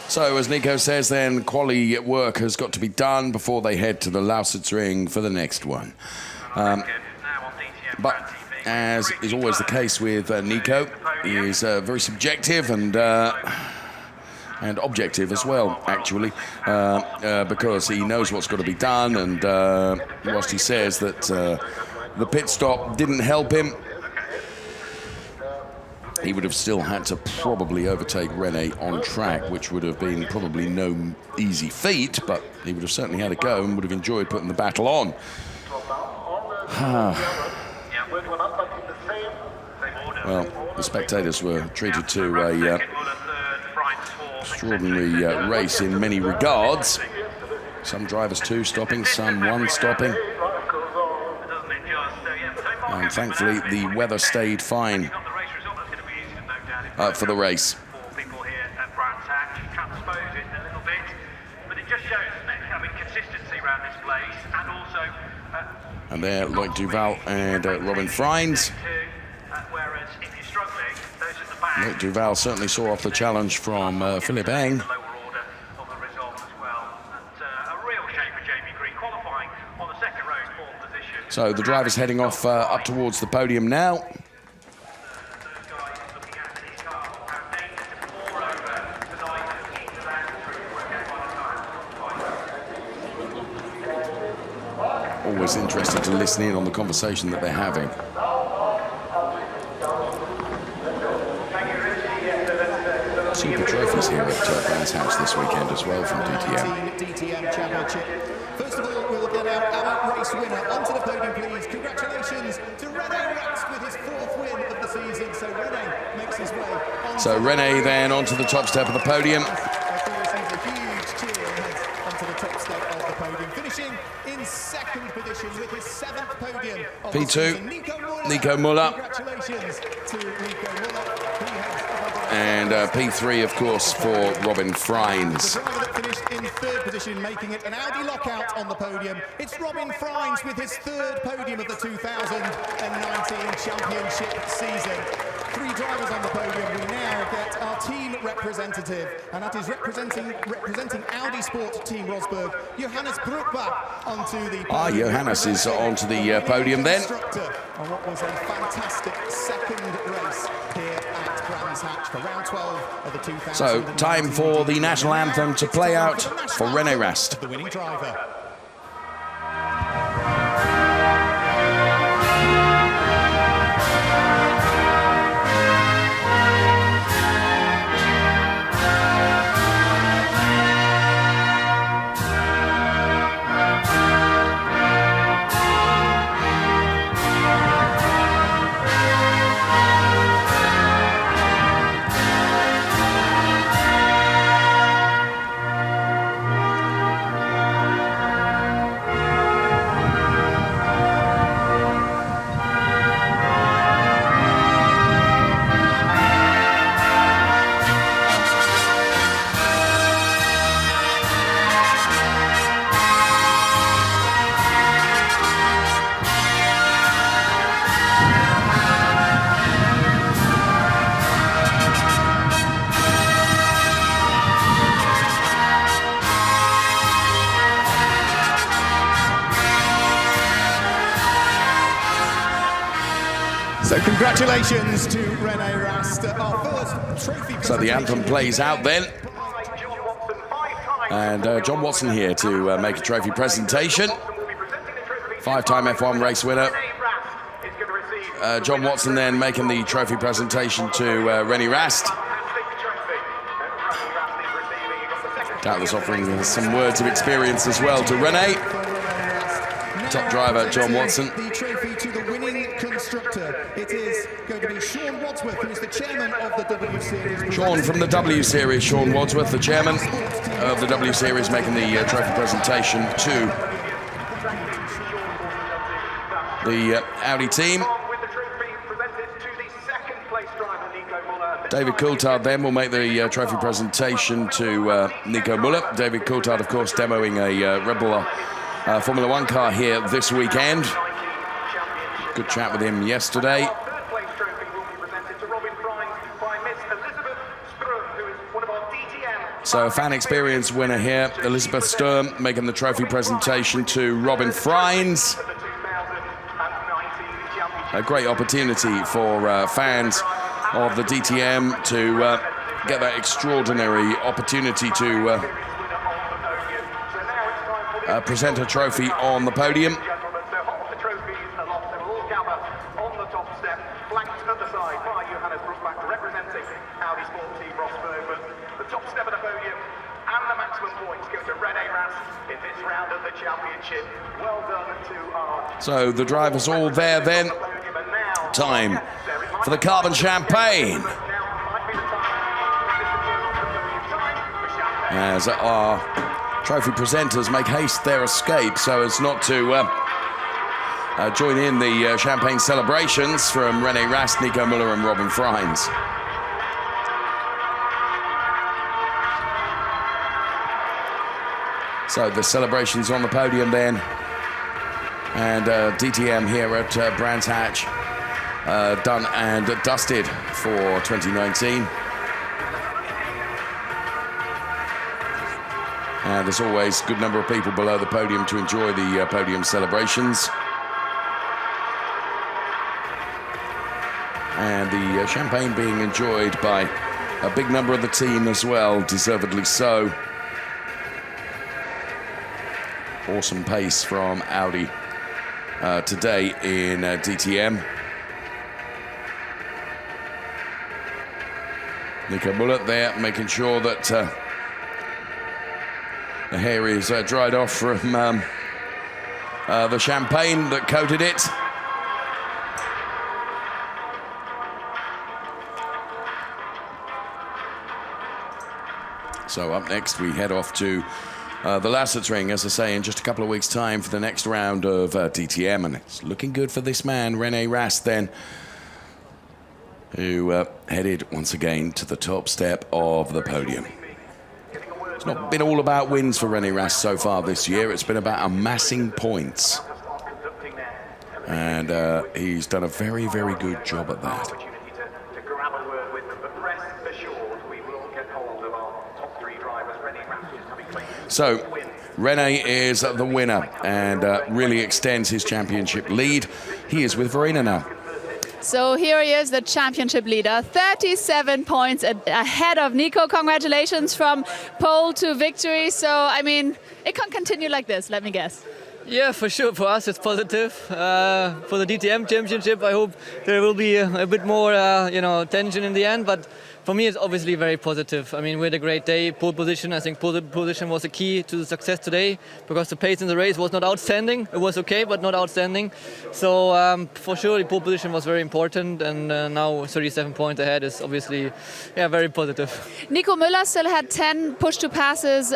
So, as Nico says, then, quali work has got to be done before they head to the Lausitzring for the next one. But, as is always the case with Nico, he is very subjective and objective as well, actually, because he knows what's got to be done, and whilst he says that the pit stop didn't help him, he would have still had to probably overtake René on track, which would have been probably no easy feat, but he would have certainly had a go and would have enjoyed putting the battle on. Well, the spectators were treated to a extraordinary race in many regards. Some drivers 2 stopping, some 1 stopping. And thankfully, the weather stayed fine for the race. And there, Loic Duval and Robin Freins. Loic Duval certainly saw off the challenge from Philipp Eng. So the drivers heading off up towards the podium now. Always interested to listen in on the conversation that they're having. Super trophies here at Brands Hatch this weekend as well from DTM. DTM Championship. First of all, we'll get our race winner onto the podium, please. Congratulations to René Rast with his 4th win of the season. So René makes his way on. So René then onto the top step of the podium. A huge cheer heads onto the top step of the podium, finishing in 2nd position with his 7th podium of P2, the season. Nico Muller. Congratulations to Nico Muller. And P3, of course, for Robin Freins. The driver that finished in 3rd position, making it an Audi lockout on the podium. It's Robin Freins with his 3rd podium of the 2019 championship season. 3 drivers on the podium. We now get our team representative, and that is representing Audi Sport Team Rosberg, Johannes Bruckbach, onto the podium. Johannes is onto the podium then. On what was a fantastic 2nd race here at Brands Hatch for round 12 of the 2000. So time for the national anthem to play out for René Rast. The winning driver. So congratulations to René Rast, our first trophy. So the anthem plays out then. And John Watson here to make a trophy presentation. 5-time F1 race winner. John Watson then making the trophy presentation to René Rast. Doubtless offering some words of experience as well to René. Top driver, John Watson. The trophy to the winning constructor. It is going to be Sean Wadsworth, who is the chairman of the W Series. Sean from the W Series, Sean Wadsworth, the chairman of the W Series, making the trophy presentation to the Audi team. David Coulthard then will make the trophy presentation to Nico Muller. David Coulthard, of course, demoing a Red Bull Formula One car here this weekend. Good chat with him yesterday. So a fan experience winner here, Elizabeth Sturm, making the trophy presentation to Robin Freins. A great opportunity for fans of the DTM to get that extraordinary opportunity to present a trophy on the podium. So the drivers all there then. Time for the carbon champagne. As our trophy presenters make haste their escape so as not to join in the champagne celebrations from René Rast, Nico Muller and Robin Freins. So the celebrations on the podium then. And DTM here at Brands Hatch, done and dusted for 2019. And as always, good number of people below the podium to enjoy the podium celebrations. And the champagne being enjoyed by a big number of the team as well, deservedly so. Awesome pace from Audi today in DTM. Nico Muller there, making sure that the hair is dried off from the champagne that coated it. So up next, we head off to the Rast, as I say, in just a couple of weeks' time for the next round of DTM. And it's looking good for this man, René Rast, then, who headed once again to the top step of the podium. It's not been all about wins for René Rast so far this year. It's been about amassing points. And he's done a very, very good job at that. So, René is the winner and really extends his championship lead. He is with Verena now. So here he is, the championship leader, 37 points ahead of Nico. Congratulations from pole to victory. So, I mean, it can't continue like this, let me guess. Yeah, for sure. For us, it's positive. For the DTM championship, I hope there will be a bit more, tension in the end. But for me, it's obviously very positive. I mean, we had a great day. Pole position. I think pole position was the key to the success today because the pace in the race was not outstanding. It was okay, but not outstanding. So for sure, the pole position was very important. And now 37 points ahead is obviously, very positive. Nico Muller still had 10 push-to passes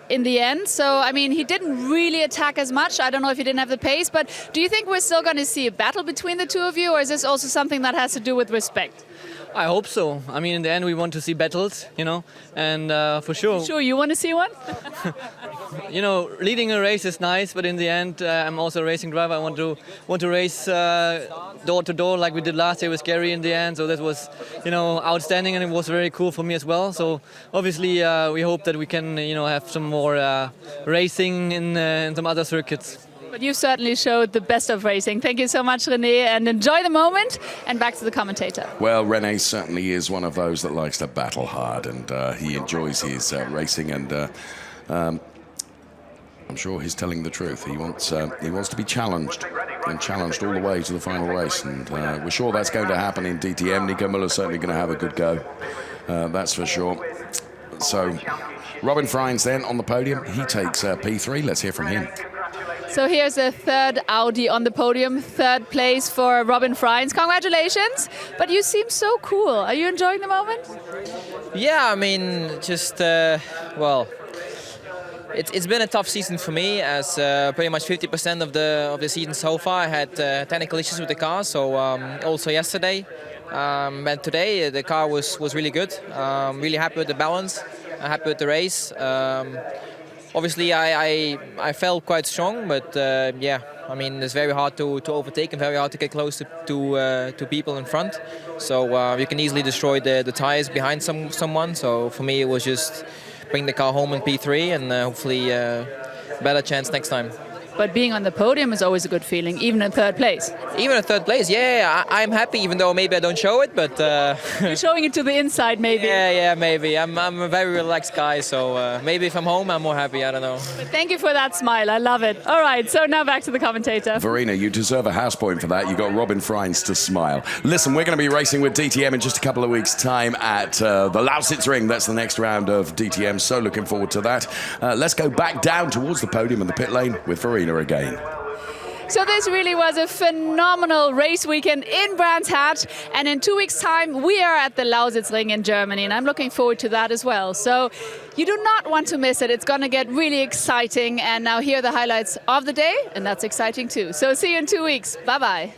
in the end. So, I mean, he didn't really attack as much. I don't know if he didn't have the pace, but do you think we're still going to see a battle between the two of you, or is this also something that has to do with respect? I hope so. I mean, in the end, we want to see battles, and for sure. Sure, you want to see one? Leading a race is nice, but in the end, I'm also a racing driver. I want to race door to door like we did last year with Gary in the end. So that was, outstanding, and it was very cool for me as well. So obviously, we hope that we can, have some more racing in some other circuits. But you certainly showed the best of racing. Thank you so much, René, and enjoy the moment. And back to the commentator. Well, René certainly is one of those that likes to battle hard, and he enjoys his racing, and I'm sure he's telling the truth. He wants to be challenged, and challenged all the way to the final race, and we're sure that's going to happen in DTM. Nico Muller's certainly going to have a good go, that's for sure. So, Robin Freins then on the podium. He takes P3. Let's hear from him. So here's a third Audi on the podium, third place for Robin Freins. Congratulations, but you seem so cool. Are you enjoying the moment? Yeah, I mean, just, it's been a tough season for me, as pretty much 50% of the season so far I had technical issues with the car, so also yesterday. And today the car was really good. Really happy with the balance, happy with the race. Obviously, I felt quite strong, but I mean, it's very hard to overtake and very hard to get close to people in front. So you can easily destroy the tires behind someone. So for me, it was just bring the car home in P3 and hopefully better chance next time. But being on the podium is always a good feeling, even in third place. Even in third place, yeah, I'm happy, even though maybe I don't show it, but... You're showing it to the inside, maybe. Yeah, maybe. I'm a very relaxed guy, so maybe if I'm home, I'm more happy, I don't know. But thank you for that smile, I love it. All right, so now back to the commentator. Verena, you deserve a house point for that. You got Robin Freins to smile. Listen, we're going to be racing with DTM in just a couple of weeks' time at the Lausitzring. That's the next round of DTM, so looking forward to that. Let's go back down towards the podium and the pit lane with Verena again. So this really was a phenomenal race weekend in Brands Hatch, and in 2 weeks' time we are at the Lausitzring in Germany, and I'm looking forward to that as well. So you do not want to miss it. It's going to get really exciting, and now here are the highlights of the day, and that's exciting too. So see you in 2 weeks. Bye-bye.